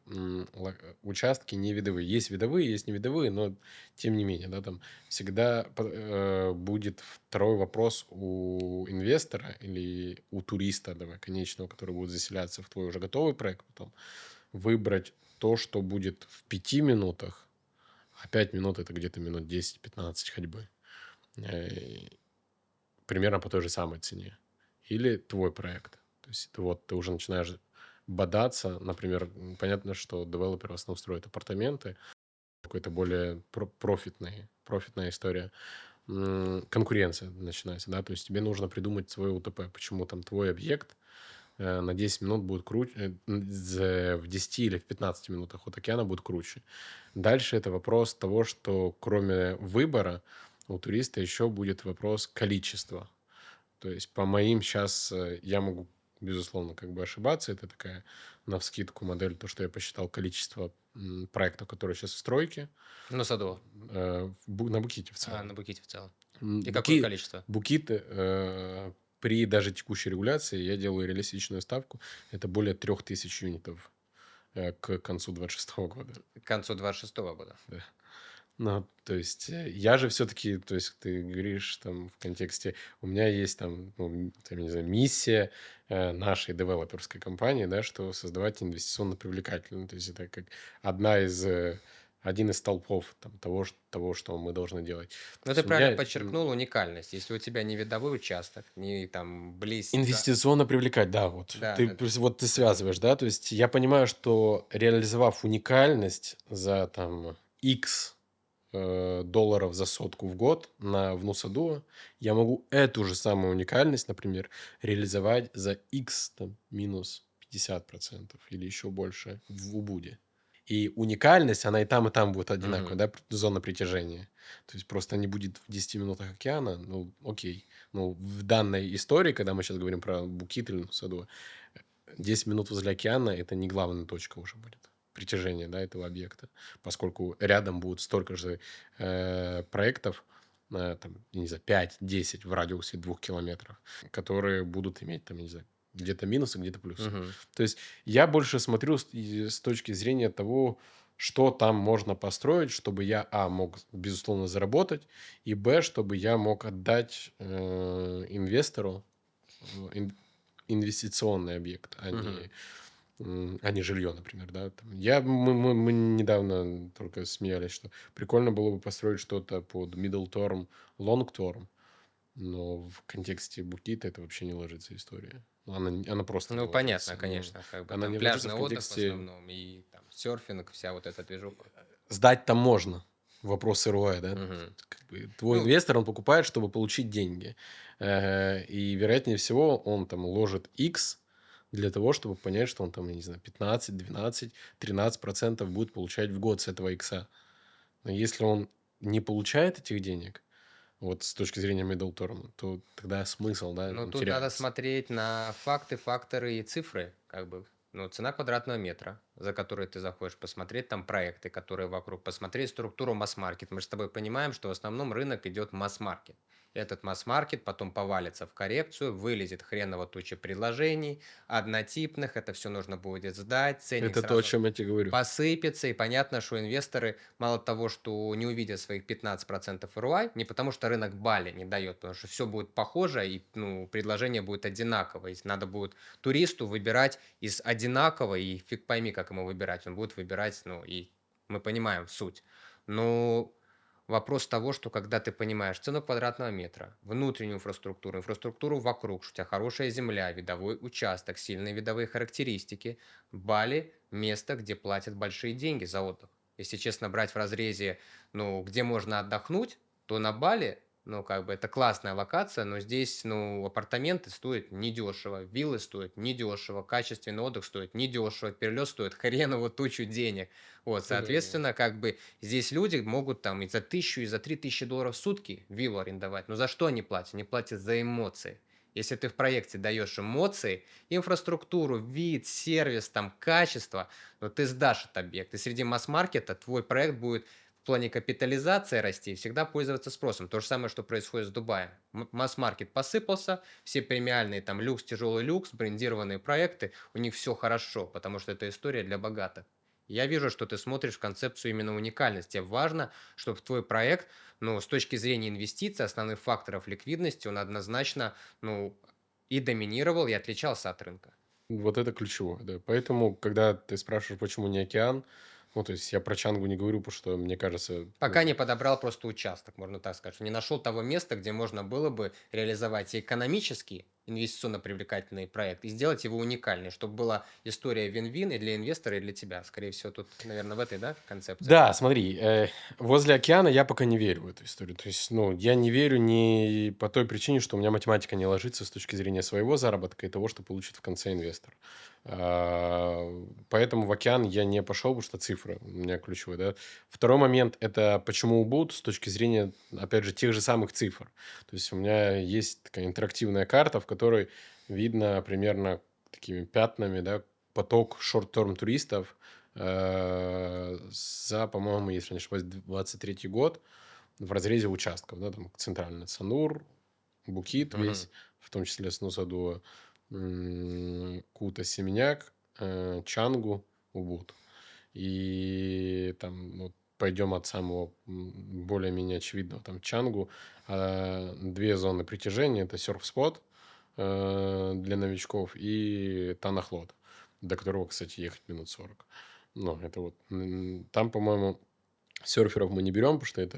участки не видовые. Есть видовые, есть не видовые, но тем не менее, да, там всегда будет второй вопрос у инвестора или у туриста, давай, конечного, который будет заселяться в твой уже готовый проект, потом выбрать то, что будет в 5 минутах, а 5 минут это где-то минут 10-15 ходьбы. Э, Примерно по той же самой цене. Или твой проект. То есть ты уже начинаешь бодаться. Например, понятно, что девелопер в основном строит апартаменты. Какой-то более профитная история. Конкуренция начинается, да. То есть тебе нужно придумать свое УТП. Почему там твой объект на 10 минут будет круче, в 10 или в 15 минутах от океана будет круче. Дальше это вопрос того, что кроме выбора у туриста еще будет вопрос количества. То есть по моим сейчас я могу, безусловно, как бы ошибаться. Это такая навскидку модель, то, что я посчитал количество проектов, которые сейчас в стройке На Садово. на Буките в А, целом. на Буките в целом. И какое количество? Букит при даже текущей регуляции я делаю реалистичную ставку. Это более 3000 юнитов к концу 26 года. К концу 26-го года. Да. Ну, то есть я же все-таки, то есть ты говоришь там в контексте, у меня есть там, ну, там, не знаю, миссия нашей девелоперской компании, да, что создавать инвестиционно привлекательную. То есть это как один из столпов там, того, что мы должны делать. То Но ты есть у правильно меня подчеркнул уникальность. Если у тебя не видовой участок, не там близ... инвестиционно привлекать, да, вот. Да, да, да. Вот ты связываешь, да, то есть я понимаю, что реализовав уникальность за там X долларов за сотку в год в Нусаду, я могу эту же самую уникальность, например, реализовать за X там, минус 50% или еще больше в Убуде. И уникальность, она и там будет одинаковая, да, зона притяжения. То есть просто не будет в 10 минутах океана, ну, окей. Ну, в данной истории, когда мы сейчас говорим про Букит или Нусаду, 10 минут возле океана – это не главная точка уже будет притяжения, да, этого объекта, поскольку рядом будет столько же проектов, там, я не знаю, 5-10 в радиусе 2 километров, которые будут иметь, там, я не знаю, где-то минусы, где-то плюсы. То есть я больше смотрю с точки зрения того, что там можно построить, чтобы я, мог, безусловно, заработать, и, чтобы я мог отдать инвестору инвестиционный объект, а не жилье, например, да. Мы недавно только смеялись, что прикольно было бы построить что-то под middle term, long term, но в контексте Букита это вообще не ложится история. Она просто не Ну, ложится. понятно, конечно. Как бы Она там не ложится пляжный в отдых в контексте... основном и там серфинг, вся вот эта движуха. Сдать там можно. Вопрос ROI, да? Как бы твой Ну, инвестор, он покупает, чтобы получить деньги. И, вероятнее всего, он там ложит X для того, чтобы понять, что он там, я не знаю, 15, 12, 13% будет получать в год с этого икса. Но если он не получает этих денег, вот с точки зрения middle term, то тогда смысл, да, Ну, он тут надо теряется. смотреть на факты, факторы и цифры, как бы. Ну, цена квадратного метра, за который ты заходишь, посмотреть там проекты, которые вокруг, посмотреть структуру масс-маркет. Мы же с тобой понимаем, что в основном рынок идет масс-маркет. Этот масс-маркет потом повалится в коррекцию, вылезет хреново туча предложений, однотипных, это все нужно будет сдать, ценник Это то, о сразу чем я тебе говорю. посыпется, и понятно, что инвесторы мало того, что не увидят своих 15% ROI, не потому что рынок Бали не дает, потому что все будет похоже, и ну, предложение будет одинаковое. Если надо будет туристу выбирать из одинакового, и фиг пойми, как ему выбирать, он будет выбирать, ну, и мы понимаем суть. Но вопрос того, что когда ты понимаешь цену квадратного метра, внутреннюю инфраструктуру, инфраструктуру вокруг, что у тебя хорошая земля, видовой участок, сильные видовые характеристики, Бали– место, где платят большие деньги за отдых. Если честно брать в разрезе, ну, где можно отдохнуть, то на Бали, ну, как бы это классная локация, но здесь, ну, апартаменты стоят недешево, виллы стоят недешево, качественный отдых стоит недешево, перелет стоит хреново тучу денег. Вот, Мгм. соответственно, как бы здесь люди могут там и за 1000, и за 3000 долларов в сутки виллу арендовать. Но за что они платят? Они платят за эмоции. Если ты в проекте даешь эмоции, инфраструктуру, вид, сервис, там, качество, но ты сдашь этот объект. И среди масс-маркета твой проект будет в плане капитализации расти и всегда пользоваться спросом. То же самое, что происходит с Дубаем. Масс-маркет посыпался, все премиальные, там, люкс, тяжелый люкс, брендированные проекты, у них все хорошо, потому что это история для богатых. Я вижу, что ты смотришь в концепцию именно уникальности. Тебе важно, чтобы твой проект, ну, с точки зрения инвестиций, основных факторов ликвидности, он однозначно, ну, и доминировал, и отличался от рынка. Вот это ключевое, да. Поэтому, когда ты спрашиваешь, почему не океан, ну, то есть я про Чангу не говорю, потому что, мне кажется, Пока ну, не подобрал просто участок, можно так сказать, что не нашел того места, где можно было бы реализовать и экономический, инвестиционно привлекательный проект, и сделать его уникальный, чтобы была история вин-вин и для инвестора, и для тебя. Скорее всего, тут, наверное, в этой, да, концепции? да, смотри, возле океана я пока не верю в эту историю. То есть, ну, я не верю не по той причине, что у меня математика не ложится с точки зрения своего заработка и того, что получит в конце инвестор. Поэтому в океан я не пошел, потому что цифра у меня ключевая, да. Второй момент– это почему Ubud с точки зрения, опять же, тех же самых цифр. То есть, у меня есть такая интерактивная карта, в которой видно примерно такими пятнами, да, поток шорт-терм туристов, за, по-моему, если не ошибаюсь, 23 год в разрезе участков, да, там центральный Санур, Букит Мгм. весь, в том числе с Нусадуа, Кута, Семеняк, Чангу, Убуд. И там вот пойдем от самого более-менее очевидного, там Чангу, две зоны притяжения, это серф-спот для новичков и Танахлот, до которого, кстати, ехать минут 40. Ну, это вот там, по-моему, серферов мы не берем, потому что это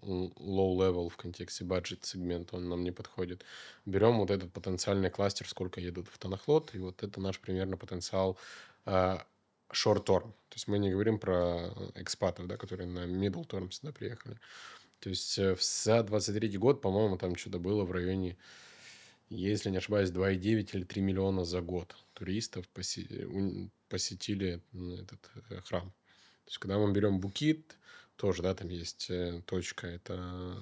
low level в контексте budget сегмента, он нам не подходит. Берем вот этот потенциальный кластер, сколько едут в Танахлот, и вот это наш примерно потенциал short term. То есть мы не говорим про экспатов, да, которые на middle term сюда приехали. То есть за 23 год, по-моему, там что-то было в районе, если не ошибаюсь, 2,9 или 3 миллиона за год туристов посетили этот храм. То есть, когда мы берем Букит, тоже, да, там есть точка, это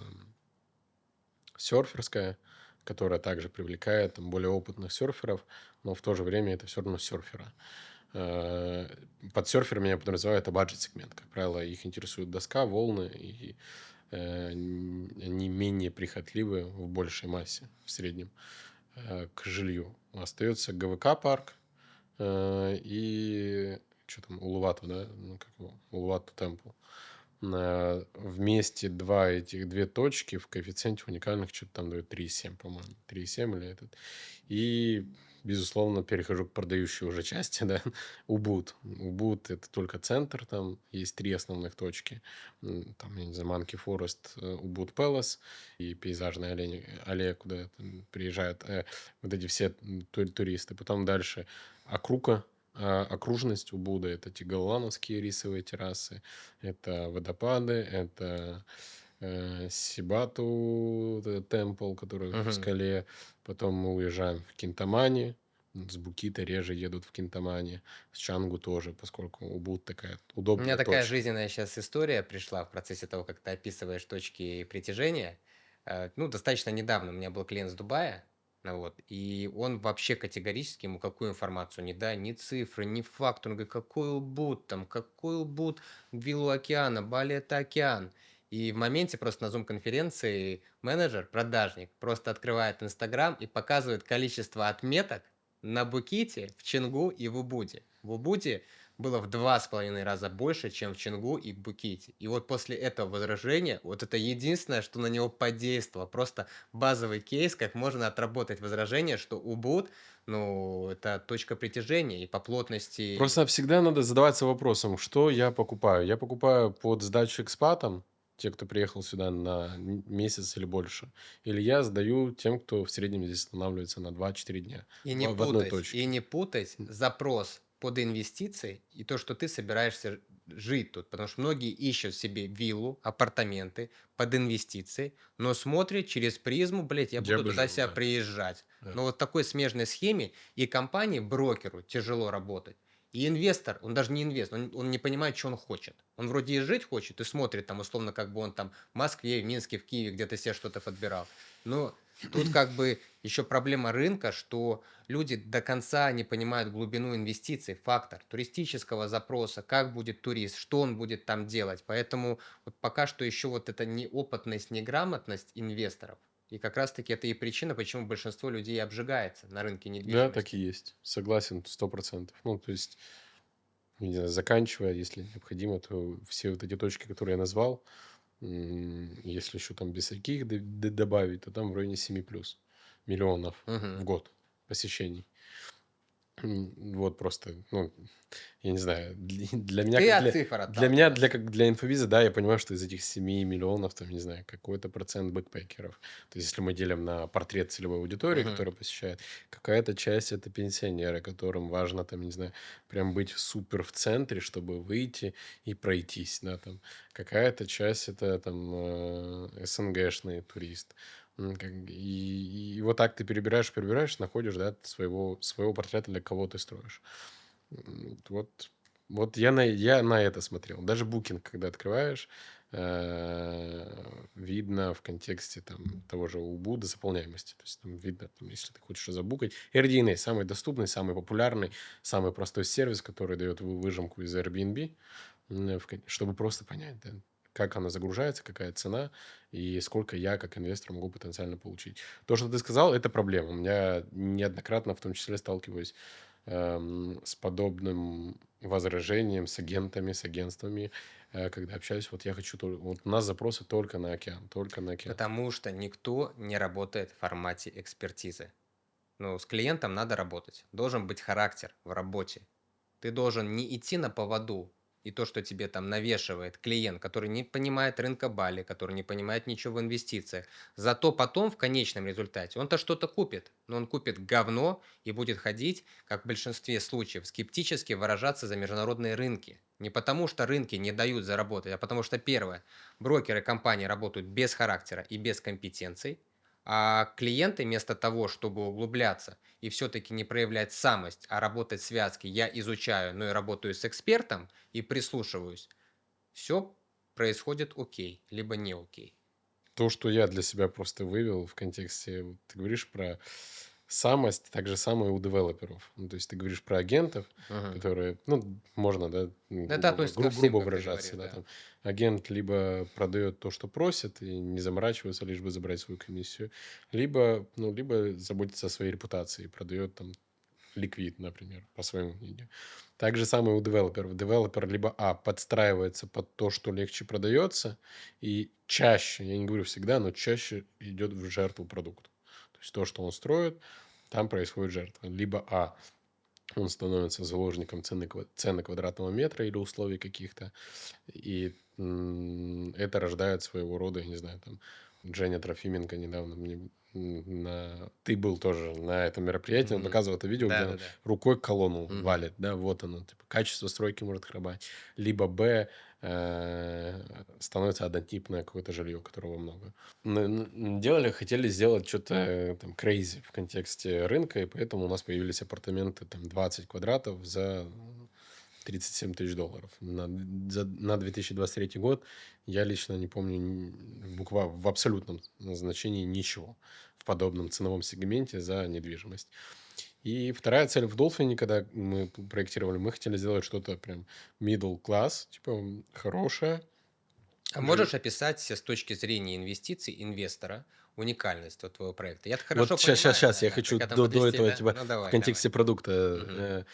серферская, которая также привлекает там, более опытных серферов, но в то же время это все равно серферы. Э, Под серферами я подразумеваю это баджет-сегмент. Как правило, их интересует доска, волны, и они менее прихотливы в большей массе, в среднем, к жилью. Остается ГВК-парк и что там, Улувату, да? Ну, как его? Улувату Темпл. Вместе две точки в коэффициенте уникальных что-то там дает 3,7, по-моему. 3,7 или этот. И, безусловно, перехожу к продающей уже части, да. Убуд. Убуд– это только центр, там есть три основных точки. Там, я не знаю, Monkey Forest, Убуд Пэлас и пейзажная аллея, куда приезжают вот эти все туристы. Потом дальше Акрука, окружность Убуда– это Тигалановские рисовые террасы, это водопады, это Сибату Темпл, который в Мгм. скале. Потом мы уезжаем в Кинтамани, С Букита реже едут в Кинтамане, с Чангу тоже, поскольку Убуд такая У меня удобная такая точка. жизненная сейчас история пришла в процессе того, как ты описываешь точки притяжения. Ну, достаточно недавно у меня был клиент с Дубая, ну вот, и он вообще категорически ему какую информацию не дай, ни цифры, ни факт. Он говорит, какой Убуд там, какой Убуд, виллу океана, Бали это океан. И в моменте просто на зум-конференции менеджер, продажник, просто открывает Инстаграм и показывает количество отметок на Буките, в Чингу и в Убуде. В Убуде было в 2,5 раза больше, чем в Чингу и Буките. И вот после этого возражения, вот это единственное, что на него подействовало. Просто базовый кейс, как можно отработать возражение, что Убуд, ну, это точка притяжения и по плотности. Просто всегда надо задаваться вопросом, что я покупаю. Я покупаю под сдачу экспатам, те, кто приехал сюда на месяц или больше. Или я сдаю тем, кто в среднем здесь останавливается на 2-4 дня в одной И точке. не путать запрос под инвестиции и то, что ты собираешься жить тут. Потому что многие ищут себе виллу, апартаменты под инвестиции, но смотрят через призму, блядь, я Где буду бы туда жил, себя да. приезжать. Да. Но вот такой смежной схеме и компании, брокеру тяжело работать. И инвестор, он даже не инвестор, он не понимает, что он хочет. Он вроде и жить хочет, и смотрит там, условно, как бы он там в Москве, в Минске, в Киеве где-то себе что-то подбирал. Но тут как бы еще проблема рынка, что люди до конца не понимают глубину инвестиций, фактор туристического запроса, как будет турист, что он будет там делать. Поэтому вот пока что еще вот эта неопытность, неграмотность инвесторов. И как раз-таки это и причина, почему большинство людей обжигается на рынке Да, так и недвижимости. есть. Согласен, 100%. Ну, то есть, не знаю, заканчивая, если необходимо, то все вот эти точки, которые я назвал, если еще там без всяких добавить, то там в районе 7+ миллионов в Мгм. год посещений. Вот просто, ну, я не знаю, для меня Ты как от для цифр для меня для отталкивался. как для инфовиза, да, я понимаю, что из этих 7 миллионов, там, не знаю, какой-то процент бэкпекеров. То есть, если мы делим на портрет целевой аудитории, Мгм. которая посещает, какая-то часть это пенсионеры, которым важно, там, не знаю, прям быть супер в центре, чтобы выйти и пройтись, да, там. Какая-то часть это там СНГшный турист. И вот так ты перебираешь, находишь, да, своего портрета, для кого ты строишь. Вот, вот я на это смотрел. Даже букинг, когда открываешь, видно в контексте там того же Убуда заполняемости. То есть там видно, там, если ты хочешь забукать. Airdna самый доступный, самый популярный, самый простой сервис, который дает выжимку из Airbnb, чтобы просто понять, да, как она загружается, какая цена и сколько я как инвестор могу потенциально получить. То, что ты сказал, это проблема. У меня неоднократно, в том числе, сталкиваюсь с подобным возражением, с агентами, с агентствами, когда общаюсь, вот я хочу, вот у нас запросы только на океан, только на океан. Потому что никто не работает в формате экспертизы. Ну, с клиентом надо работать. Должен быть характер в работе. Ты должен не идти на поводу и то, что тебе там навешивает клиент, который не понимает рынка Бали, который не понимает ничего в инвестициях. Зато потом в конечном результате он-то что-то купит, но он купит говно и будет ходить, как в большинстве случаев, скептически выражаться за международные рынки. Не потому, что рынки не дают заработать, а потому что, первое, брокеры компании работают без характера и без компетенций, а клиенты вместо того, чтобы углубляться и все-таки не проявлять самость, а работать в связке, я изучаю, но и работаю с экспертом и прислушиваюсь, все происходит окей, либо не окей. То, что я для себя просто вывел в контексте, вот ты говоришь про самость, так же самое у девелоперов. Ну, то есть ты говоришь про агентов, Мгм. которые, ну, можно, да, Да, это относится ко всем, грубо как ты выражаться, говоришь, да, да. там агент либо продает то, что просит, и не заморачивается, лишь бы забрать свою комиссию, либо, ну, либо заботится о своей репутации, продает там ликвид, например, по своему мнению. Так же самое у девелоперов. Девелопер либо подстраивается под то, что легче продается, и чаще, я не говорю всегда, но чаще идет в жертву продукту. То есть то, что он строит, там происходит жертва. Либо он становится заложником цены квадратного метра или условий каких-то, и это рождает своего рода, я не знаю, там, Женя Трофименко недавно мне ты был тоже на этом мероприятии, он Мгм. показывал это видео, где он Да-да-да. рукой колонну Мгм. валит, да, вот оно, типа, качество стройки может хромать, либо Б, становится однотипное какое-то жилье, которого много. Хотели сделать что-то там crazy в контексте рынка, и поэтому у нас появились апартаменты там 20 квадратов за 37 тысяч долларов. На 2023 год я лично не помню в абсолютном значении ничего в подобном ценовом сегменте за недвижимость. И вторая цель в Долфине, когда мы проектировали, мы хотели сделать что-то прям middle class, типа хорошее. А Жи- можешь описать с точки зрения инвестиций инвестора уникальность вот твоего проекта? Я-то Вот хорошо сейчас, понимаю, я да-да, хочу как этому до подвести, этого да? типа Ну, в давай, давай. контексте продукта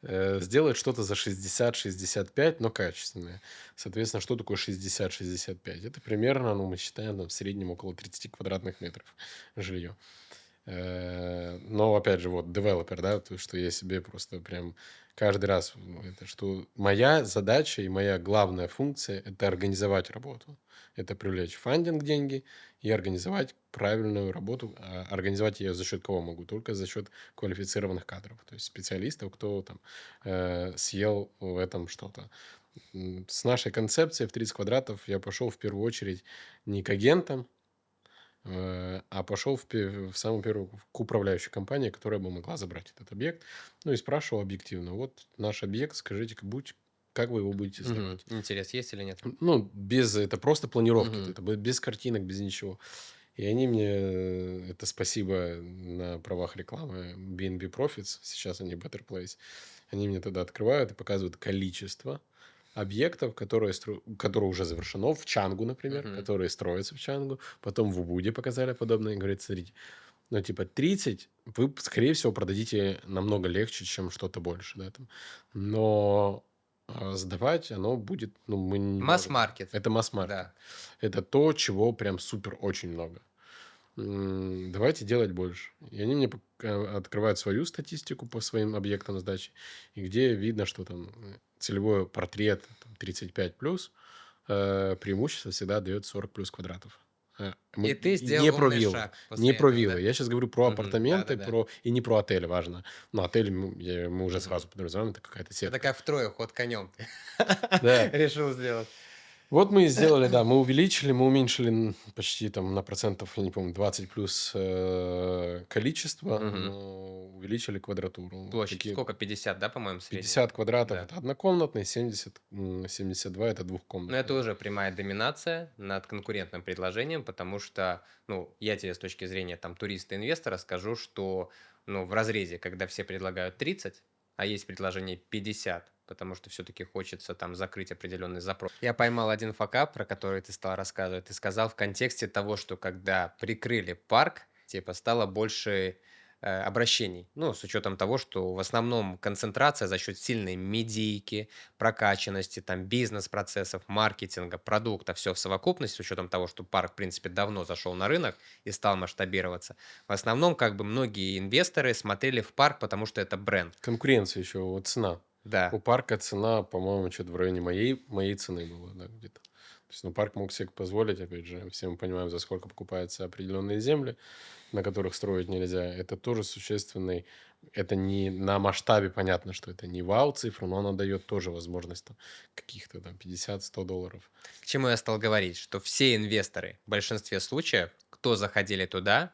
Мгм. сделать что-то за 60-65, но качественное. Соответственно, что такое 60-65? Это примерно, ну, мы считаем, там, в среднем около 30 квадратных метров жилье. Но, опять же, вот, девелопер, да, то, что я себе просто прям каждый раз, это что моя задача и моя главная функция– это организовать работу. Это привлечь фандинг, деньги и организовать правильную работу. А организовать я ее за счет кого могу? Только за счет квалифицированных кадров, то есть специалистов, кто там съел в этом что-то. С нашей концепцией в 30 квадратов я пошел в первую очередь не к агентам, а пошел в самую первую к управляющей компании, которая бы могла забрать этот объект. Ну и спрашивал объективно, вот наш объект, скажите, как вы его будете Мгм. сдавать? Интерес есть или нет? Ну, это просто планировки, Мгм. это без картинок, без ничего. И они мне, это спасибо на правах рекламы BNB Profits, сейчас они Better Place, они мне тогда открывают и показывают количество объектов, которые уже завершено в Чангу, например, Мгм. которые строятся в Чангу, потом в Убуде показали подобное, и говорят, смотрите, ну, типа, 30 вы, скорее всего, продадите намного легче, чем что-то больше, да, там. Но сдавать оно будет, ну, мы не можем. Масс-маркет, Это масс-маркет. да. Это то, чего прям супер очень много. Давайте делать больше. И они мне открывают свою статистику по своим объектам сдачи, и где видно, что там целевой портрет там, 35 плюс, преимущество всегда дает 40 плюс квадратов. И ты Не сделал про умный виллы. шаг Не после про этого, виллы. да? Я сейчас говорю про Мгм. апартаменты, Да-да-да. и не про отель, важно. Но отель мы уже Мгм. сразу подразумеваем, это какая-то Это сетка. как втрое ход конем ты Да. решил сделать. Вот мы и сделали, да, мы уменьшили почти там на процентов, я не помню, 20 плюс количество, Мгм. но увеличили квадратуру. Вот Площадь такие сколько? 50, да, по-моему, средняя? 50 квадратов Да. это однокомнатный, 72 это Но это двухкомнатный. уже прямая доминация над конкурентным предложением, потому что, ну, я тебе с точки зрения там туриста-инвестора скажу, что, ну, в разрезе, когда все предлагают 30, а есть предложение 50, потому что все-таки хочется там закрыть определенный запрос. Я поймал один факап, про который ты стал рассказывать. Ты сказал в контексте того, что когда прикрыли парк, типа стало больше обращений. Ну, с учетом того, что в основном концентрация за счет сильной медийки, прокачанности, там, бизнес-процессов, маркетинга, продукта, все в совокупности, с учетом того, что парк, в принципе, давно зашел на рынок и стал масштабироваться. В основном, как бы, многие инвесторы смотрели в парк, потому что это бренд. Конкуренция еще, вот цена. У Да. парка цена, по-моему, что-то в районе моей цены была, да, где-то. То есть, ну, парк мог себе позволить, опять же, все мы понимаем, за сколько покупаются определенные земли, на которых строить нельзя. Это тоже существенный, это не на масштабе, понятно, что это не вау-цифра, но она дает тоже возможность там, каких-то там 50-100 долларов. К чему я стал говорить, что все инвесторы в большинстве случаев, кто заходили туда,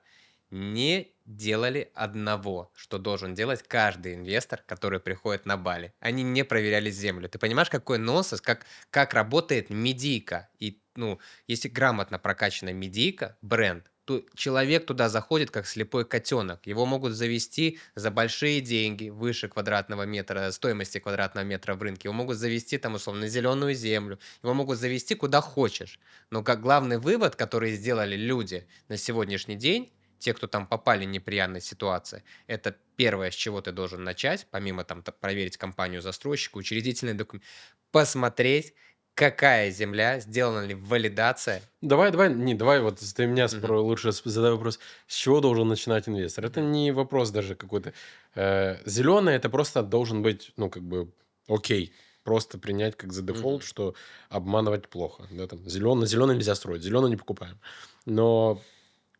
не делали одного, что должен делать каждый инвестор, который приходит на Бали. Они не проверяли землю. Ты понимаешь, какой нонсенс, как работает медийка? И, ну, если грамотно прокачана медийка, бренд, то человек туда заходит как слепой котенок. Его могут завести за большие деньги, выше квадратного метра, стоимости квадратного метра в рынке. Его могут завести там, условно, на зеленую землю. Его могут завести куда хочешь. Но как главный вывод, который сделали люди на сегодняшний день, те, кто там попали в неприятные ситуации, это первое, с чего ты должен начать, помимо там проверить компанию застройщика, учредительный документ, посмотреть, какая земля, сделана ли валидация. Давай, вот ты меня Мгм, лучше задай вопрос, с чего должен начинать инвестор? Это мгм. не вопрос даже какой-то. Зеленый это просто должен быть, ну, как бы, окей. Просто принять как за дефолт, Мгм. что обманывать плохо. Да, там, на зеленый нельзя строить, зеленый не покупаем. Но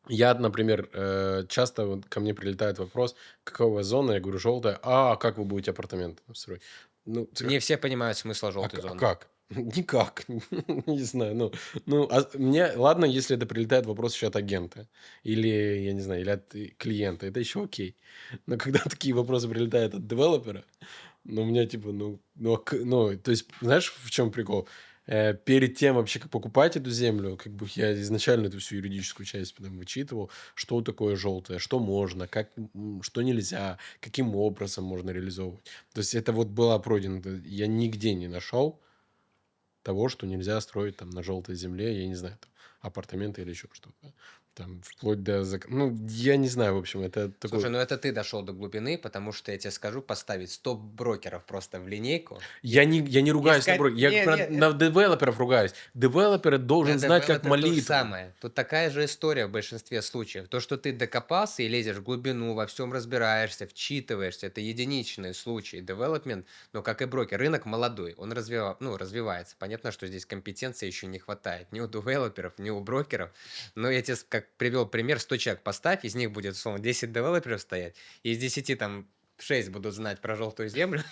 Я, например, часто вот ко мне прилетает вопрос, какого зона, я говорю, желтая, а как вы будете апартаменты там строить? Ну, Не все понимают смысл желтой а зоны. как? Никак. Не знаю. Мне, ладно, если это прилетает вопрос еще от агента. Или, я не знаю, или от клиента. Это еще окей. Но когда такие вопросы прилетают от девелопера, ну, у меня типа, то есть, знаешь, в чем прикол? Перед тем вообще, как покупать эту землю, как бы я изначально эту всю юридическую часть потом вычитывал, что такое желтое, что можно, что нельзя, каким образом можно реализовывать. То есть это вот была пройдена, я нигде не нашел того, что нельзя строить там на желтой земле, я не знаю, там, апартаменты или еще что-то. Там вплоть до... Ну, я не знаю, в общем, это Слушай, такой... ну это ты дошел до глубины, потому что я тебе скажу, поставить 100 брокеров просто в линейку Я не и ругаюсь на сказать, я не, не, на девелоперов ругаюсь. Девелопер на должен знать как девелопер то же молитву. самое. Тут такая же история в большинстве случаев. То, что ты докопался и лезешь в глубину, во всем разбираешься, вчитываешься, это единичные случаи. Девелопмент, но как и брокер, рынок молодой, он развивается. Понятно, что здесь компетенции еще не хватает ни у девелоперов, ни у брокеров. Но я тебе, как привел пример, 100 человек поставь, из них будет, условно, 10 девелоперов стоять, и из 10 там 6 будут знать про желтую землю,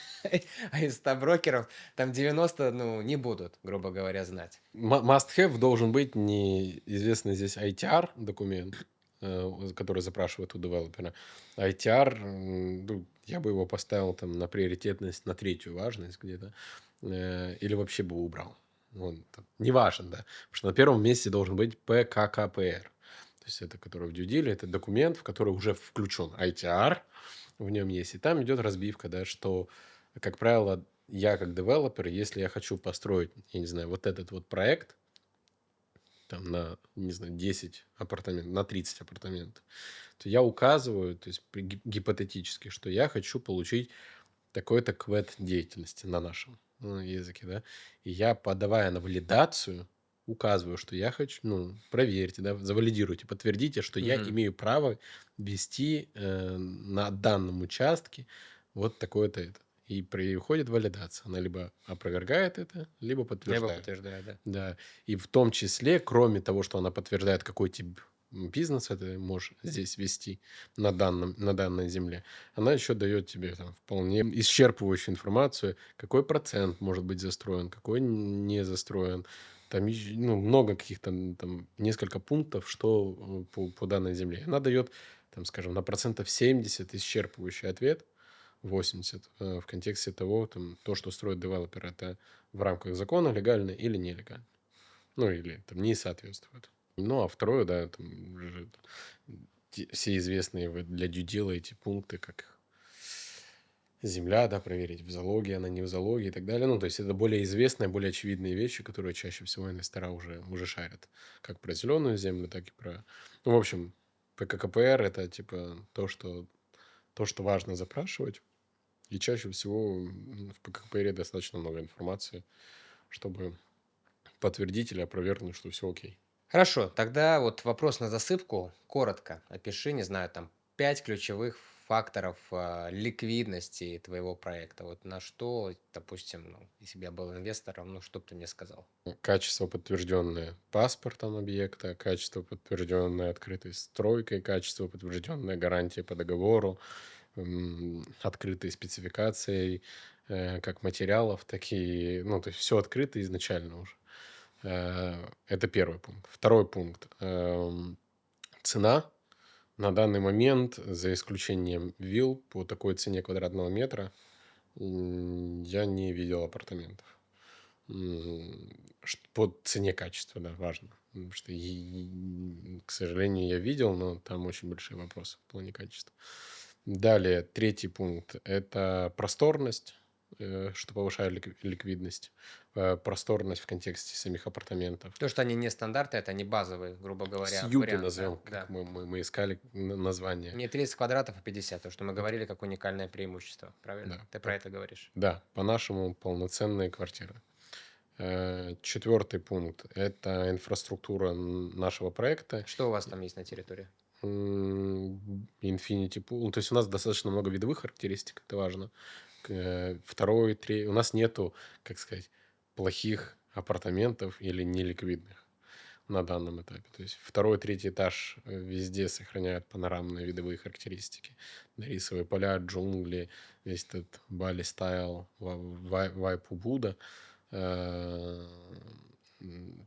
а из 100 брокеров там 90, ну, не будут, грубо говоря, знать. Must have должен быть неизвестный здесь ITR документ, который запрашивает у девелопера. ITR, ну, я бы его поставил там на приоритетность, на третью важность где-то, или вообще бы убрал. Он там не важен, да. Потому что на первом месте должен быть ПККПР. То есть это который в due deal, это документ, в который уже включен ITR, в нем есть. И там идет разбивка, да, что, как правило, я как девелопер, если я хочу построить, я не знаю, вот этот вот проект, там на, не знаю, 10 апартаментов, на 30 апартаментов, то я указываю, то есть гипотетически, что я хочу получить такой-то квет деятельности на нашем языке, да, и я, подавая на валидацию, указываю, что я хочу, ну, проверьте, да, завалидируйте, подтвердите, что я Мгм. имею право вести на данном участке вот такое-то это. И приходит валидация. Она либо опровергает это, либо Либо подтверждает. подтверждаю, да. Да. И в том числе, кроме того, что она подтверждает, какой тип бизнеса ты можешь здесь вести на данной земле, она еще дает тебе там вполне исчерпывающую информацию, какой процент может быть застроен, какой не застроен. Там много каких-то там несколько пунктов, что по данной земле. Она дает, там, скажем, на процентов 70 исчерпывающий ответ, 80 в контексте того, там, то, что строит девелопер, это в рамках закона легально или нелегально. Ну, или там не соответствует. Ну, а второе, да, там уже все известные для дьюдила эти пункты, как земля, да, проверить, в залоге она, не в залоге и так далее. Ну, то есть это более известные, более очевидные вещи, которые чаще всего инвестора уже шарят. Как про зеленую землю, так и про... Ну, в общем, ПККПР это типа то, что важно запрашивать. И чаще всего в ПККПР достаточно много информации, чтобы подтвердить или опровергнуть, что все окей. Хорошо, тогда вот вопрос на засыпку. Коротко опиши, не знаю, там 5 ключевых факторов ликвидности твоего проекта. Вот на что, допустим, ну, если бы я был инвестором, ну, что бы ты мне сказал? Качество, подтвержденное паспортом объекта, качество, подтвержденное открытой стройкой, качество, подтвержденное гарантией по договору, открытой спецификацией как материалов, так и, ну, то есть все открыто изначально уже. Это первый пункт. Второй пункт. Цена. На данный момент, за исключением вилл, по такой цене квадратного метра, я не видел апартаментов. По цене качества, да, важно. Потому что, к сожалению, я видел, но там очень большие вопросы в плане качества. Далее, третий пункт– это просторность, что повышает ликвидность. Просторность в контексте самих апартаментов. То, что они не стандарты, это не базовый, грубо говоря, Сьюты вариант, да, назовем, как да. мы искали название. Не 30 квадратов, а 50, то, что мы говорили, как уникальное преимущество, правильно? Да, Ты про это говоришь. да, по-нашему полноценные квартиры. Четвертый пункт– это инфраструктура нашего проекта. Что у вас там есть на территории? Infinity Pool. Ну, то есть у нас достаточно много видовых характеристик, это важно. Второй, третий. У нас нету, как сказать, плохих апартаментов или неликвидных. на данном этапе. То есть второй, третий этаж везде сохраняют панорамные видовые характеристики. Рисовые поля, джунгли, весь этот Бали стайл, вайп Убуда. Э,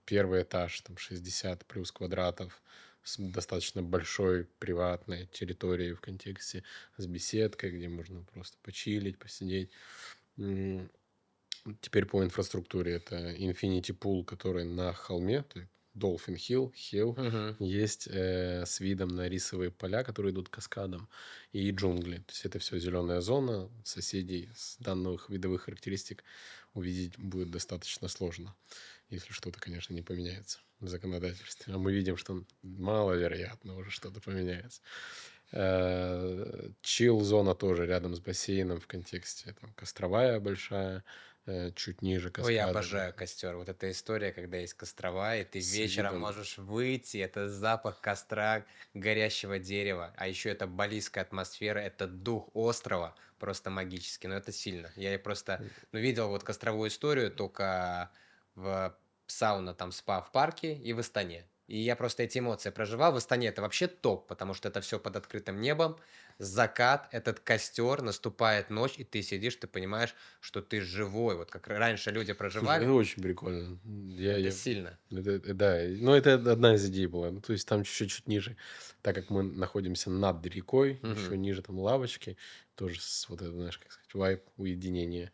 Первый этаж, там 60 плюс квадратов, с достаточно большой приватной территорией в контексте с беседкой, где можно просто почилить, посидеть. М, Теперь по инфраструктуре. Это Infinity Pool, который на холме, то есть Dolphin Hill, Мгм. есть с видом на рисовые поля, которые идут каскадом, и джунгли. То есть это все зеленая зона. Соседей с данных видовых характеристик увидеть будет достаточно сложно, если что-то, конечно, не поменяется в законодательстве. А мы видим, что маловероятно уже что-то поменяется. Чил-зона тоже рядом с бассейном в контексте там, костровая большая, чуть ниже Ой, я каскады обожаю костер. Вот эта история, когда есть кострова, и ты с вечером видом. можешь выйти, это запах костра, горящего дерева, а еще это балийская атмосфера, это дух острова, просто магический. Но это сильно. Я и просто, ну, видел вот костровую историю только в сауна, там, спа в парке и в Астане. И я просто эти эмоции проживал. В Астане это вообще топ, потому что это все под открытым небом, закат, этот костер, наступает ночь, и ты сидишь, ты понимаешь, что ты живой. Вот как раньше люди проживали, Это очень прикольно. это сильно. Да, но это одна из идей была. Ну, то есть там чуть-чуть ниже, так как мы находимся над рекой, еще Мгм. ниже там лавочки, тоже с вот это, знаешь, как сказать, вайб уединения.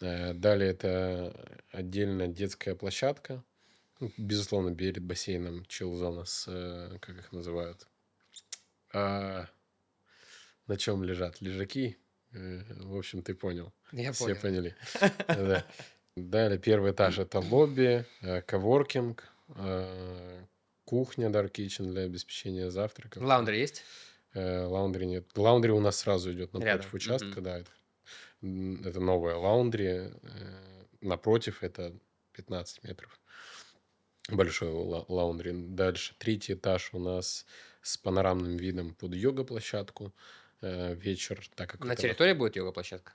Далее это отдельно детская площадка, ну, безусловно, перед бассейном чил-зона с, как их называют, а, на чем лежат лежаки. В общем, ты понял. Я Все понял. поняли. Да. Далее первый этаж это лобби, коворкинг, кухня Dark Kitchen для обеспечения завтраков. Лаундри есть? Лаундри нет. Лаундри у нас сразу идет напротив Рядом. участка, Мгм. да. Это новое лаундри. Напротив это 15 метров. Большой лаундри. Дальше третий этаж у нас с панорамным видом под йога-площадку. Вечер, так как На это территории будет йога-площадка?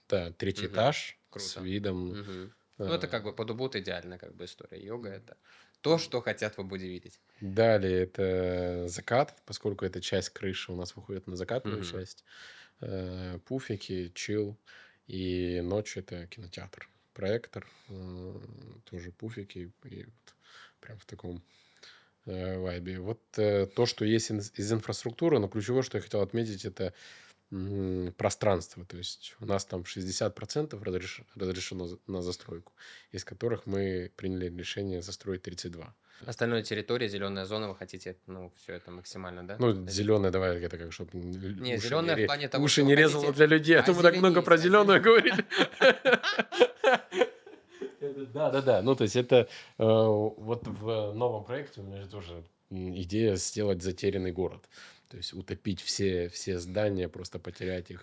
да, третий Мгм. этаж с Круто. видом. Мгм. Ну, это как э, бы под Убуд идеальная как бы история. Йога — это то, что хотят в Убуде видеть. Далее это закат, поскольку эта часть крыши у нас выходит на закатную Мгм. часть. Пуфики, чил. И ночью это кинотеатр. Проектор, тоже пуфики. И вот прям в таком вайбе. Вот то, что есть из инфраструктуры, но ключевое, что я хотел отметить, это пространство. То есть у нас там 60% разрешено на застройку, из которых мы приняли решение застроить 32. Остальная территория, зеленая зона, вы хотите, ну, все это максимально, да? Ну, зеленая, давай это как, чтобы Не, зеленая в плане того, уши что вы не резало хотите для людей, а то мы так много озеленить, про зеленую озеленить. говорили. Да, да, да. Ну, то есть это вот в новом проекте у меня же тоже идея сделать затерянный город. То есть утопить все здания, просто потерять их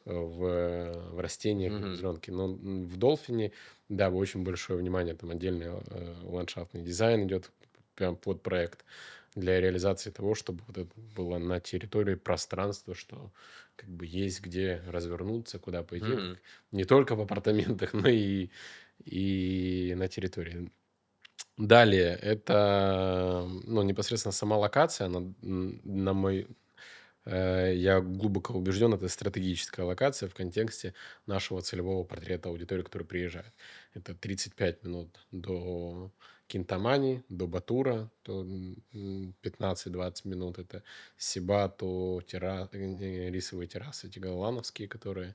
в растениях, в Мгм. зеленке. Но в Долфине, да, очень большое внимание, там отдельный ландшафтный дизайн идет прям под проект для реализации того, чтобы вот это было на территории пространство, что как бы есть где развернуться, куда пойти. Мгм. Не только в апартаментах, но и на территории. Далее, это, ну, непосредственно сама локация, она, я глубоко убежден, это стратегическая локация в контексте нашего целевого портрета аудитории, которая приезжает. Это 35 минут до Кинтамани, до Батура, то 15-20 минут это Сибату, рисовые террасы Тигалановские, которые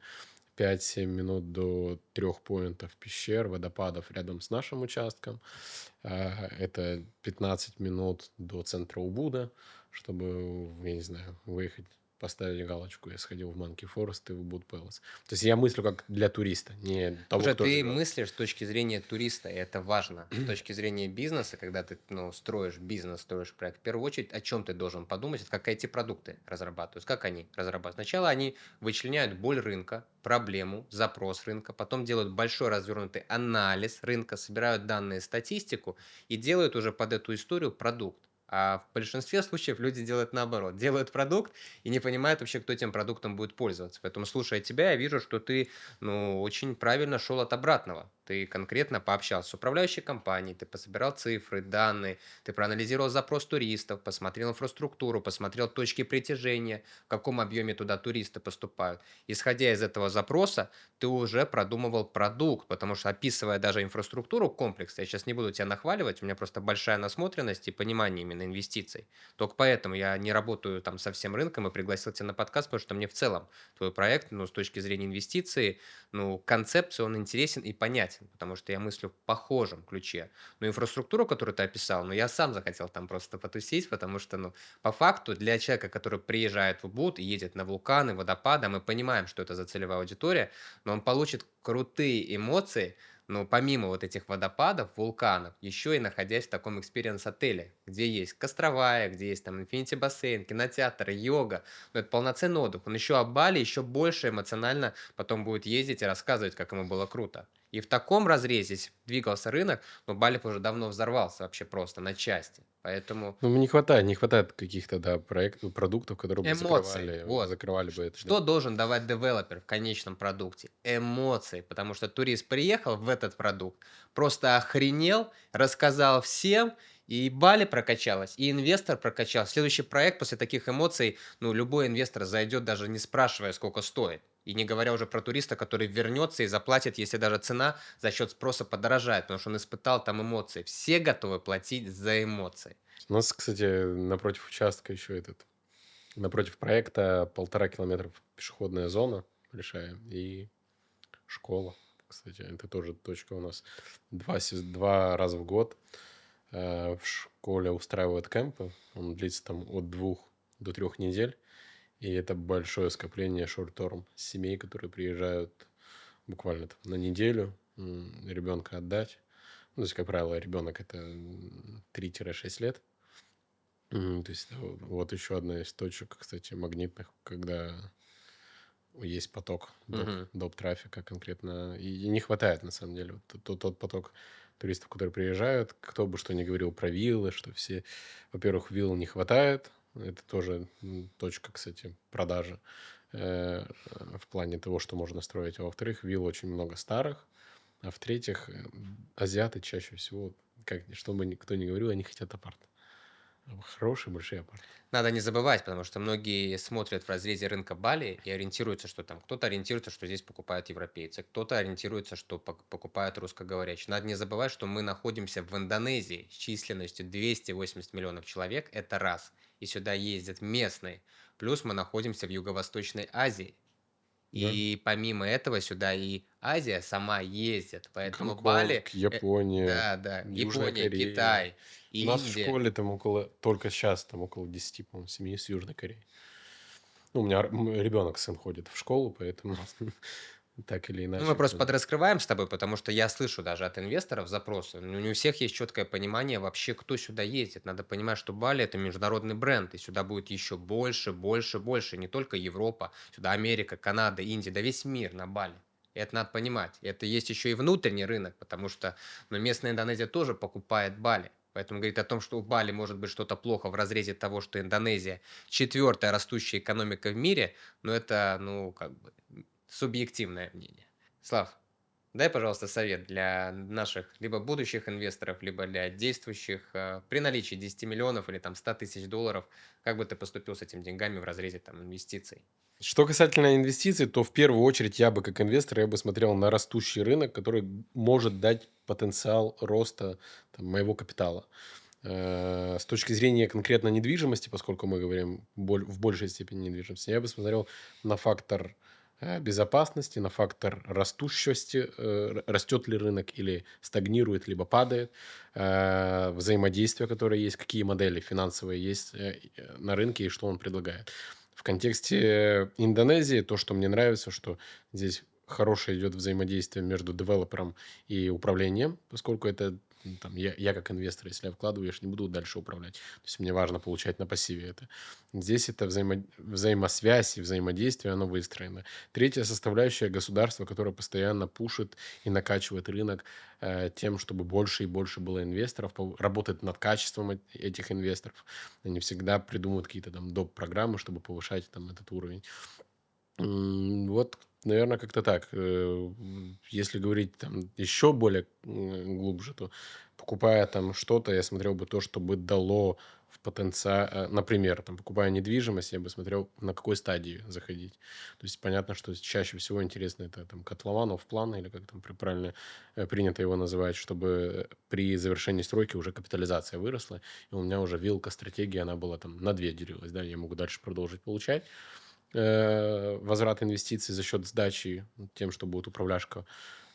5-7 минут до 3 поинтов пещер, водопадов рядом с нашим участком. Это 15 минут до центра Убуда, чтобы, я не знаю, выехать, поставить галочку, я сходил в Манки Форест и в Убуд Пэлас. То есть я мыслю как для туриста, не того, Слушай, кто ты живет. мыслишь с точки зрения туриста, и это важно. С точки зрения бизнеса, когда ты, ну, строишь бизнес, строишь проект, в первую очередь, о чем ты должен подумать, это как эти продукты разрабатываются, как они разрабатывают. Сначала они вычленяют боль рынка, проблему, запрос рынка, потом делают большой развернутый анализ рынка, собирают данные, статистику и делают уже под эту историю продукт. А в большинстве случаев люди делают наоборот. Делают продукт и не понимают вообще, кто этим продуктом будет пользоваться. Поэтому, слушая тебя, я вижу, что ты, ну, очень правильно шел от обратного. Ты конкретно пообщался с управляющей компанией, ты пособирал цифры, данные, ты проанализировал запрос туристов, посмотрел инфраструктуру, посмотрел точки притяжения, в каком объеме туда туристы поступают. Исходя из этого запроса, ты уже продумывал продукт, потому что описывая даже инфраструктуру комплекса, я сейчас не буду тебя нахваливать, у меня просто большая насмотренность и понимание именно инвестиций. Только поэтому я не работаю там со всем рынком и пригласил тебя на подкаст, потому что мне в целом твой проект, ну, с точки зрения инвестиций, ну, концепцию он интересен и понятен, потому что я мыслю в похожем ключе. Но инфраструктуру, которую ты описал, ну, я сам захотел там просто потусить, потому что, ну, по факту, для человека, который приезжает в Убуд и едет на вулканы, водопады, мы понимаем, что это за целевая аудитория, но он получит крутые эмоции, ну, помимо вот этих водопадов, вулканов, еще и находясь в таком экспириенс-отеле, где есть костровая, где есть там инфинити-бассейн, кинотеатр, йога, ну, это полноценный отдых. Он еще о Бали еще больше эмоционально потом будет ездить и рассказывать, как ему было круто. И в таком разрезе, если б двигался рынок, ну, Бали б уже давно взорвался вообще просто на части. Поэтому Ну, не хватает каких-то, да, продуктов, которые бы эмоции, вот. закрывали бы это, да. Что должен давать девелопер в конечном продукте? Эмоции, потому что турист приехал в этот продукт, просто охренел, рассказал всем, и Бали прокачалась, и инвестор прокачал. Следующий проект после таких эмоций, ну, любой инвестор зайдет, даже не спрашивая, сколько стоит. И не говоря уже про туриста, который вернется и заплатит, если даже цена за счет спроса подорожает, потому что он испытал там эмоции. Все готовы платить за эмоции. У нас, кстати, напротив участка еще напротив проекта 1,5 километра пешеходная зона большая и школа. Кстати, это тоже точка у нас. 2 раза в год в школе устраивают кемпы. Он длится там от 2 до 3 недель. И это большое скопление шорт-терм семей, которые приезжают буквально там на неделю ребенка отдать. Ну, то есть, как правило, ребенок это 3-6 лет. То есть, это вот еще одна из точек, кстати, магнитных, когда есть поток Мгм. доп. Трафика конкретно. И не хватает, на самом деле. Вот тот поток туристов, которые приезжают, кто бы что ни говорил про виллы, что все... Во-первых, вилл не хватает. Это тоже точка, кстати, продажи в плане того, что можно строить. А во-вторых, вилл очень много старых. А в-третьих, азиаты чаще всего, что бы кто ни говорил, они хотят апарт. Хорошие большие апарты. Надо не забывать, потому что многие смотрят в разрезе рынка Бали и ориентируются, что там кто-то ориентируется, что здесь покупают европейцы, кто-то ориентируется, что покупают русскоговорящие. Надо не забывать, что мы находимся в Индонезии с численностью 280 миллионов человек, это раз, и сюда ездят местные. Плюс мы находимся в Юго-Восточной Азии, Да? и помимо этого сюда и Азия сама ездит, поэтому Бали, Гонконг, Япония, да, да, Южная Япония, Корея. Китай, У нас в Индия. школе там только сейчас там около 10, по-моему, семей с Южной Кореи. Ну, у меня ребенок, сын ходит в школу, поэтому так или Ну, мы иначе. просто подраскрываем с тобой, потому что я слышу даже от инвесторов запросы. Ну, не у всех есть четкое понимание вообще, кто сюда ездит. Надо понимать, что Бали это международный бренд, и сюда будет еще больше, больше, больше. Не только Европа, сюда Америка, Канада, Индия, да весь мир на Бали. И это надо понимать. Это есть еще и внутренний рынок, потому что ну, местная Индонезия тоже покупает Бали. Поэтому говорит о том, что у Бали может быть что-то плохо в разрезе того, что Индонезия четвертая растущая экономика в мире, но это, ну, как бы субъективное мнение. Слав, дай, пожалуйста, совет для наших либо будущих инвесторов, либо для действующих при наличии 10 миллионов или там 100 тысяч долларов, как бы ты поступил с этими деньгами в разрезе там инвестиций? Что касательно инвестиций, то в первую очередь я бы как инвестор, я бы смотрел на растущий рынок, который может дать потенциал роста там, моего капитала. С точки зрения конкретно недвижимости, поскольку мы говорим в большей степени недвижимости, я бы смотрел на фактор безопасности, на фактор растущести, растет ли рынок или стагнирует, либо падает, взаимодействие, которое есть, какие модели финансовые есть на рынке и что он предлагает. В контексте Индонезии то, что мне нравится, что здесь хорошее идет взаимодействие между девелопером и управлением, поскольку это там, я как инвестор, если я вкладываю, я же не буду дальше управлять. То есть мне важно получать на пассиве это. Здесь это взаимосвязь и взаимодействие, оно выстроено. Третья составляющая — государство, которое постоянно пушит и накачивает рынок тем, чтобы больше и больше было инвесторов, работает над качеством этих инвесторов. Они всегда придумывают какие-то там доп. Программы, чтобы повышать там этот уровень. Вот, наверное, как-то так. Если говорить там еще более глубже, то покупая там что-то, я смотрел бы то, что бы дало в потенциал. Например, там, покупая недвижимость, я бы смотрел, на какой стадии заходить. То есть понятно, что чаще всего интересно это там котлован, план или как там правильно принято его называть, чтобы при завершении стройки уже капитализация выросла, и у меня уже вилка стратегии, она была там на 2 делилась, да, я могу дальше продолжить получать возврат инвестиций за счет сдачи тем, что будет управляшка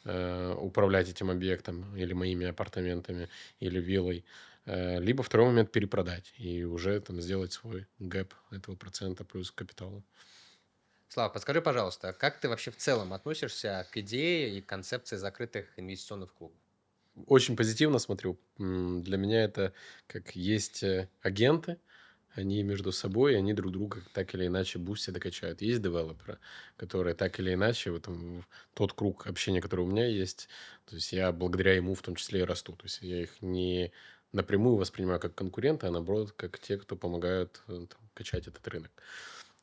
управлять этим объектом или моими апартаментами, или виллой. Либо второй момент перепродать и уже там сделать свой гэп этого процента плюс капитала. Слава, подскажи, пожалуйста, как ты вообще в целом относишься к идее и концепции закрытых инвестиционных клубов? Очень позитивно смотрю. Для меня это как есть агенты, они между собой, они друг друга так или иначе бустят и качают. Есть девелоперы, которые так или иначе, вот тот круг общения, который у меня есть, то есть я благодаря ему в том числе и расту. То есть я их не напрямую воспринимаю как конкуренты, а наоборот, как те, кто помогают там, качать этот рынок.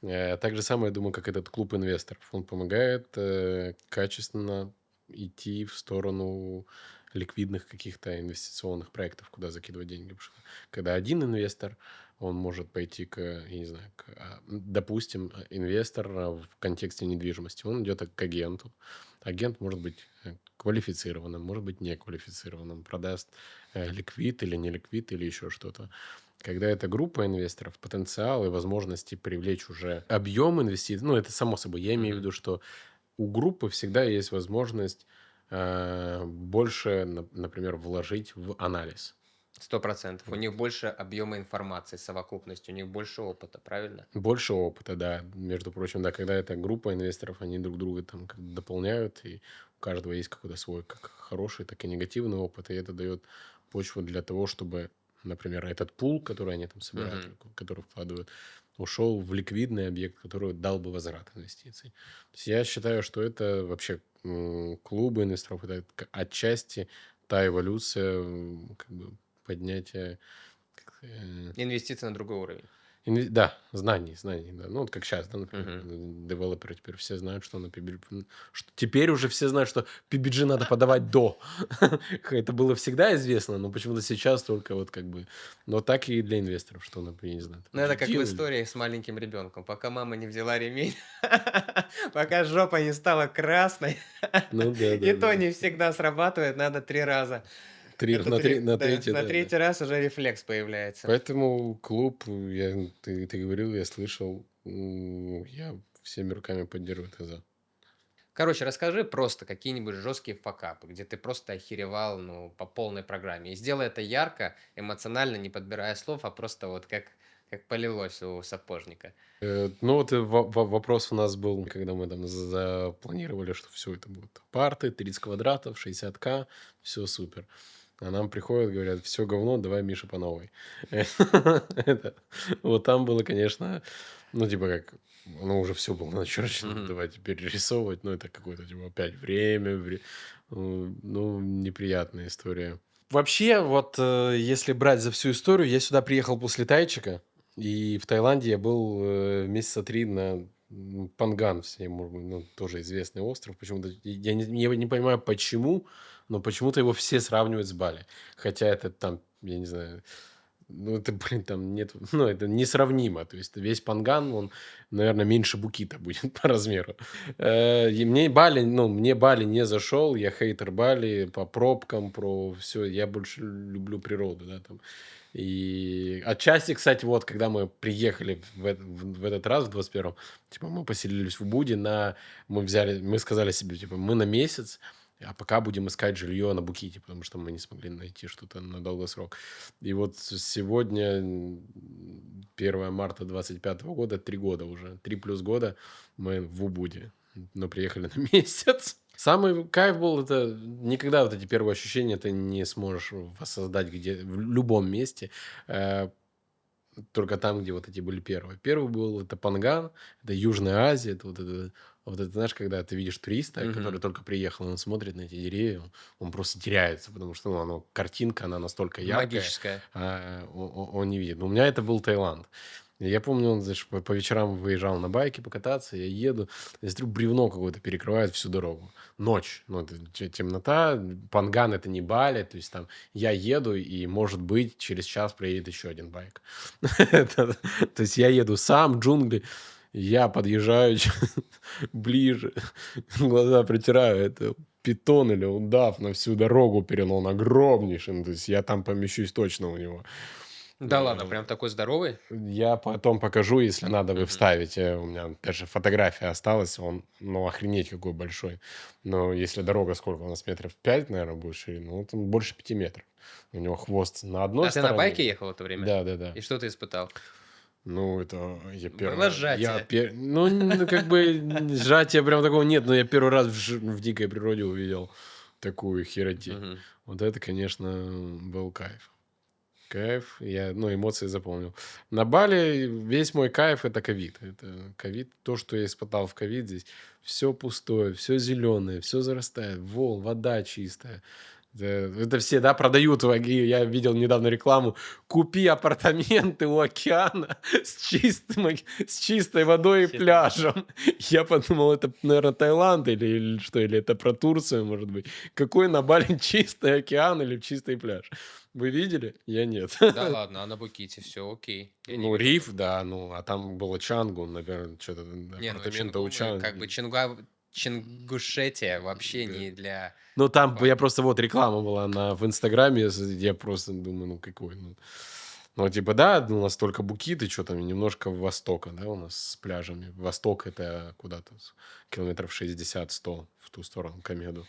Так же самое, я думаю, как этот клуб инвесторов. Он помогает качественно идти в сторону ликвидных каких-то инвестиционных проектов, куда закидывать деньги. Потому что когда один инвестор, он может пойти к, я не знаю, допустим, инвестор в контексте недвижимости, он идет к агенту. Агент может быть квалифицированным, может быть неквалифицированным, продаст ликвид или не ликвид или еще что-то. Когда это группа инвесторов, потенциал и возможности привлечь уже объем инвестиций, ну, это само собой. Я имею в Мгм. виду, что у группы всегда есть возможность больше, например, вложить в анализ. 100%. У Вот. них больше объема информации, совокупности, у них больше опыта, правильно? Больше опыта, да. Между прочим, да, когда это группа инвесторов, они друг друга там как бы дополняют, и у каждого есть какой-то свой как хороший, так и негативный опыт, и это дает почву для того, чтобы, например, этот пул, который они там собирают, Мгм. который вкладывают, ушел в ликвидный объект, который дал бы возврат инвестиций. То есть я считаю, что это вообще клубы инвесторов, это отчасти та эволюция, как бы поднятия Инвестиции на другой уровень. Да, знаний, да. Ну, вот как сейчас, да, например, Мгм. девелоперы теперь все знают, что на PBG, что теперь уже все знают, что PBG надо подавать до. Это было всегда известно, но почему-то сейчас только вот как бы... Но так и для инвесторов, что, например, не знаю, Ну, там, это как в deal или... истории с маленьким ребенком. Пока мама не взяла ремень, пока жопа не стала красной, Ну, да, и да, то да. не всегда срабатывает, надо 3 раза. На Да, третий, на да, да. третий раз уже рефлекс появляется. Поэтому клуб, ты говорил, я слышал, я всеми руками поддерживаю, ты за. Короче, расскажи просто какие-нибудь жесткие факапы, где ты просто охеревал, ну, по полной программе. И сделай это ярко, эмоционально, не подбирая слов, а просто вот как полилось у сапожника. Ну, вот вопрос у нас был, когда мы там запланировали, что все это будут парты, 30 квадратов, 60К, все супер. А нам приходят, говорят, все говно, давай, Миша, по новой. Это- Вот там было, конечно, ну, типа как, ну, уже все было начерчено, Мгм. давайте перерисовывать, ну, это какое-то, типа, опять время, ну, неприятная история. Вообще, вот если брать за всю историю, я сюда приехал после Тайчика, и в Таиланде я был месяца 3 на Панган, ну, тоже известный остров. Почему-то я не понимаю, почему, но почему-то его все сравнивают с Бали. Хотя это там, я не знаю, ну, это, блин, там нет, ну, это несравнимо. То есть весь Панган, он, наверное, меньше Букита будет по размеру. И мне Бали не зашел, я хейтер Бали по пробкам, про все. Я больше люблю природу, да, там. И отчасти, кстати, вот, когда мы приехали в этот раз, в 21-м, типа, мы поселились в Убуде мы сказали себе, типа, мы на месяц, а пока будем искать жилье на Буките, потому что мы не смогли найти что-то на долгий срок. И вот сегодня, 1 марта 25-го года, 3 года уже, 3 плюс года мы в Убуде, но приехали на месяц. Самый кайф был, это никогда вот эти первые ощущения ты не сможешь воссоздать в любом месте, э, только там, где вот эти были первые. Первый был это Панган, это Южная Азия, это, знаешь, когда ты видишь туриста, который Мгм. только приехал, он смотрит на эти деревья, он просто теряется, потому что картинка, она настолько яркая, Магическая. он не видит. У меня это был Таиланд. Я помню, он, знаешь, по вечерам выезжал на байке покататься, я еду, я смотрю, бревно какое-то перекрывает всю дорогу. Ночь, ну, это темнота, Панган — это не Бали, то есть там я еду, и, может быть, через час приедет еще один байк. То есть я еду сам, джунгли, я подъезжаю ближе, глаза протираю, это питон или удав на всю дорогу перел, он огромнейший, ну, то есть я там помещусь точно у него. Да ладно, Э, прям такой здоровый? Я потом покажу, если надо, вы Мгм. вставите. У меня даже фотография осталась. Он, ну, охренеть какой большой. Но если дорога сколько у нас метров 5, наверное, будет ширина, ну, там больше 5 метров. У него хвост на одной А ты на стороне. байке ехал в это время? Да, да, да. И что ты испытал? Ну, это я первый Было раз. сжатие. Ну, как бы сжатия прям такого нет, но я первый раз в дикой природе увидел такую херотень. Мгм. Вот это, конечно, был кайф. Кайф, я, ну, эмоции запомнил. На Бали весь мой кайф — это ковид. Это ковид, то, что я испытал в ковид здесь. Все пустое, все зеленое, все зарастает, вода чистая. Это все, да, продают, я видел недавно рекламу: купи апартаменты у океана с чистой водой и Чисто. пляжем. Я подумал, это, наверное, Таиланд или что, или это про Турцию, может быть. Какой на Бали чистый океан или чистый пляж? Вы видели? Я нет. Да ладно, а на Буките все окей. Я не Ну, видел риф, такого. да, ну, а там было Чангу, наверное, что-то Не, ну апартаменты у Чингу мы как бы Чангу. Чингушетия вообще Да. не для Ну, там я Бали. просто, вот реклама была в Инстаграме, я просто думаю, ну, какой, ну. Ну, типа, да, у нас только Букиты, что там, и немножко востока, да, у нас с пляжами. Восток — это куда-то километров 60-100 в ту сторону, к Амеду.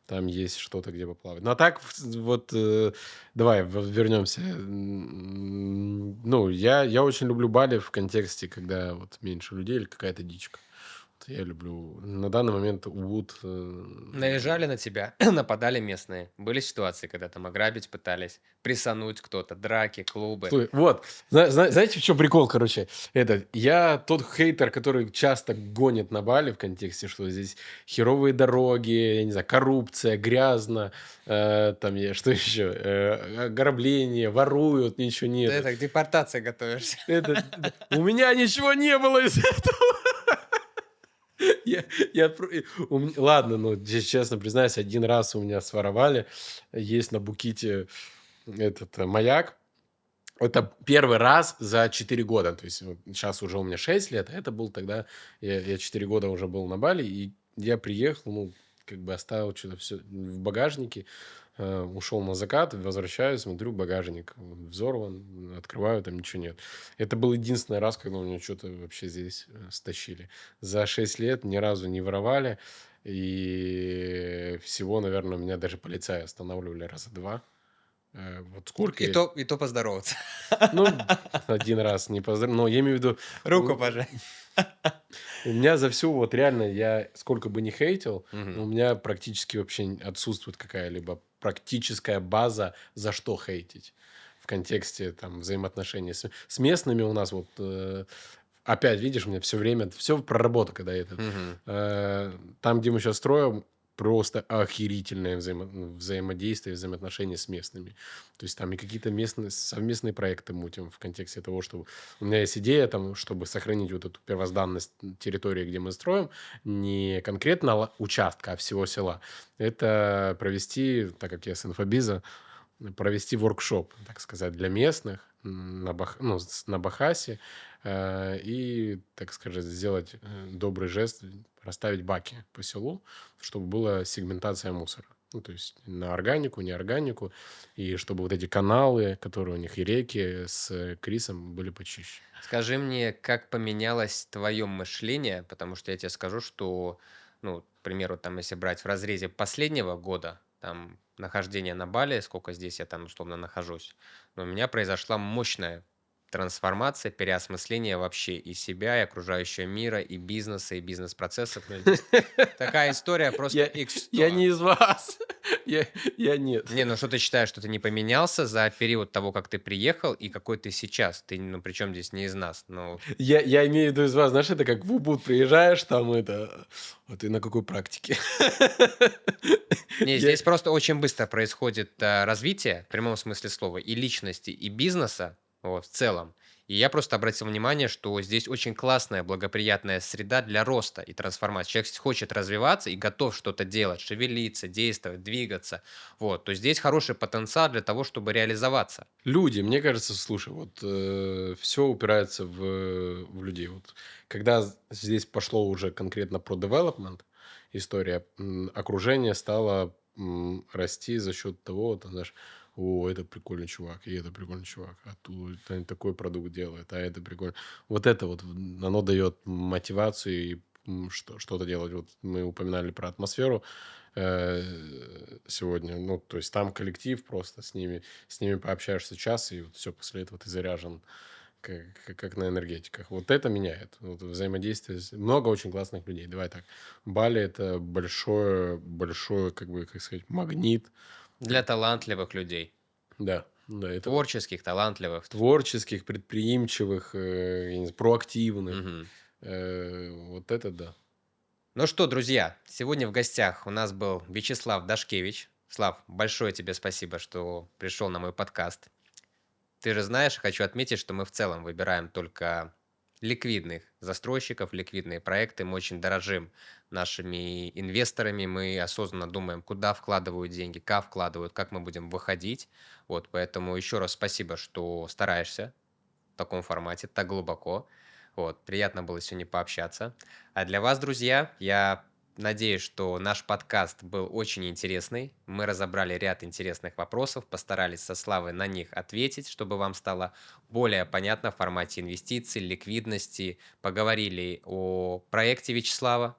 Там есть что-то, где поплавать. Ну, а так, вот, давай вернемся. Ну, я очень люблю Бали в контексте, когда вот меньше людей или какая-то дичка. Вот я люблю. На данный момент Убуд. Наезжали на тебя, нападали местные. Были ситуации, когда там ограбить пытались, прессануть кто-то, драки, клубы. Вот, знаете, в чем прикол, короче? Я тот хейтер, который часто гонит на Бали в контексте, что здесь херовые дороги, я не знаю, коррупция, грязно, там, что еще, ограбление, воруют, ничего Ты нету. это, к депортации готовишься. У меня ничего не было из этого. Я, ладно, ну, здесь, честно признаюсь, один раз у меня своровали. Есть на Буките этот маяк. Это первый раз за 4 года. То есть вот щас уже у меня 6 лет, а это был тогда, я 4 года уже был на Бали, и я приехал, ну, как бы оставил что то все в багажнике, ушел на закат, возвращаюсь, смотрю, багажник взорван, открываю, там ничего нет. Это был единственный раз, когда у меня что то вообще здесь, стащили. За 6 лет ни разу не воровали, и всего, наверное, меня даже полицаи останавливали раза 2. Вот сколько я. И то поздороваться. Ну, один раз не поздравил. Но я имею в виду, Руку у пожать. у меня за всю, вот реально, я сколько бы не хейтил, Мгм. у меня практически вообще отсутствует какая-либо практическая база, за что хейтить. В контексте там взаимоотношений с местными у нас вот, опять видишь, у меня все время, все про работу, когда Мгм. там, где мы сейчас строим, просто охерительное взаимодействие, взаимоотношения с местными. То есть там и какие-то местные совместные проекты мутим в контексте того, что у меня есть идея, там, чтобы сохранить вот эту первозданность территории, где мы строим, не конкретно участка, а всего села. Это провести, так как я с инфобиза, провести воркшоп, так сказать, для местных на Бахасе, и, так сказать, сделать добрый жест, расставить баки по селу, чтобы была сегментация мусора. Ну, то есть на органику, неорганику, и чтобы вот эти каналы, которые у них, и реки с Крисом были почище. Скажи мне, как поменялось твое мышление, потому что я тебе скажу, что, ну, к примеру, там, если брать в разрезе последнего года, там, нахождения на Бали, сколько здесь я там условно нахожусь, но у меня произошла мощная трансформация, переосмысление вообще и себя, и окружающего мира, и бизнеса, и бизнес-процессов. Ну, здесь такая история просто Я, я X100. не из вас. Я нет. Не, ну что ты считаешь, что ты не поменялся за период того, как ты приехал, и какой ты сейчас? Ты, ну, причем здесь не из нас. Ну, Я имею в виду из вас, знаешь, это как в Убуд приезжаешь, там это... А ты на какой практике? не, Я- здесь просто очень быстро происходит развитие, в прямом смысле слова, и личности, и бизнеса, вот, в целом. И я просто обратил внимание, что здесь очень классная, благоприятная среда для роста и трансформации. Человек хочет развиваться и готов что-то делать, шевелиться, действовать, двигаться. Вот. То здесь хороший потенциал для того, чтобы реализоваться. Люди, мне кажется, слушай, вот все упирается в людей. Вот, когда здесь пошло уже конкретно про development история, окружение стало расти за счет того, вот, знаешь, о, это прикольный чувак, и это прикольный чувак, а тут они такой продукт делает, а это прикольно. Вот это вот, оно дает мотивацию и что-то делать. Вот мы упоминали про атмосферу сегодня. Ну, то есть там коллектив просто с ними пообщаешься час, и вот все, после этого ты заряжен как на энергетиках. Вот это меняет. Вот взаимодействие. Много очень классных людей. Давай так. Бали — это большой, как бы, как сказать, магнит. Для талантливых людей. Да, да, это вот Творческих, талантливых. творческих, предприимчивых, я не знаю, проактивных. Мгм. Вот это да. Ну что, друзья, сегодня в гостях у нас был Вячеслав Дашкевич. Слав, большое тебе спасибо, что пришел на мой подкаст. Ты же знаешь, хочу отметить, что мы в целом выбираем только ликвидных застройщиков, ликвидные проекты. Мы очень дорожим нашими инвесторами. Мы осознанно думаем, куда вкладывают деньги, как вкладывают, как мы будем выходить. Вот, поэтому еще раз спасибо, что стараешься в таком формате, так глубоко. Вот, приятно было сегодня пообщаться. А для вас, друзья, я надеюсь, что наш подкаст был очень интересный. Мы разобрали ряд интересных вопросов, постарались со Славой на них ответить, чтобы вам стало более понятно в формате инвестиций, ликвидности. Поговорили о проекте Вячеслава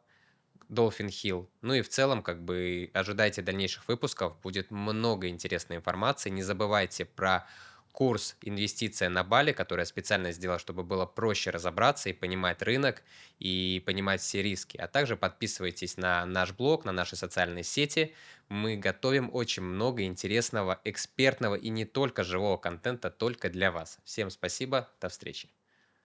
Dolphin Hill. Ну и в целом, как бы, ожидайте дальнейших выпусков. Будет много интересной информации. Не забывайте про курс «Инвестиция на Бали», который я специально сделал, чтобы было проще разобраться и понимать рынок, и понимать все риски. А также подписывайтесь на наш блог, на наши социальные сети. Мы готовим очень много интересного, экспертного и не только живого контента только для вас. Всем спасибо, до встречи.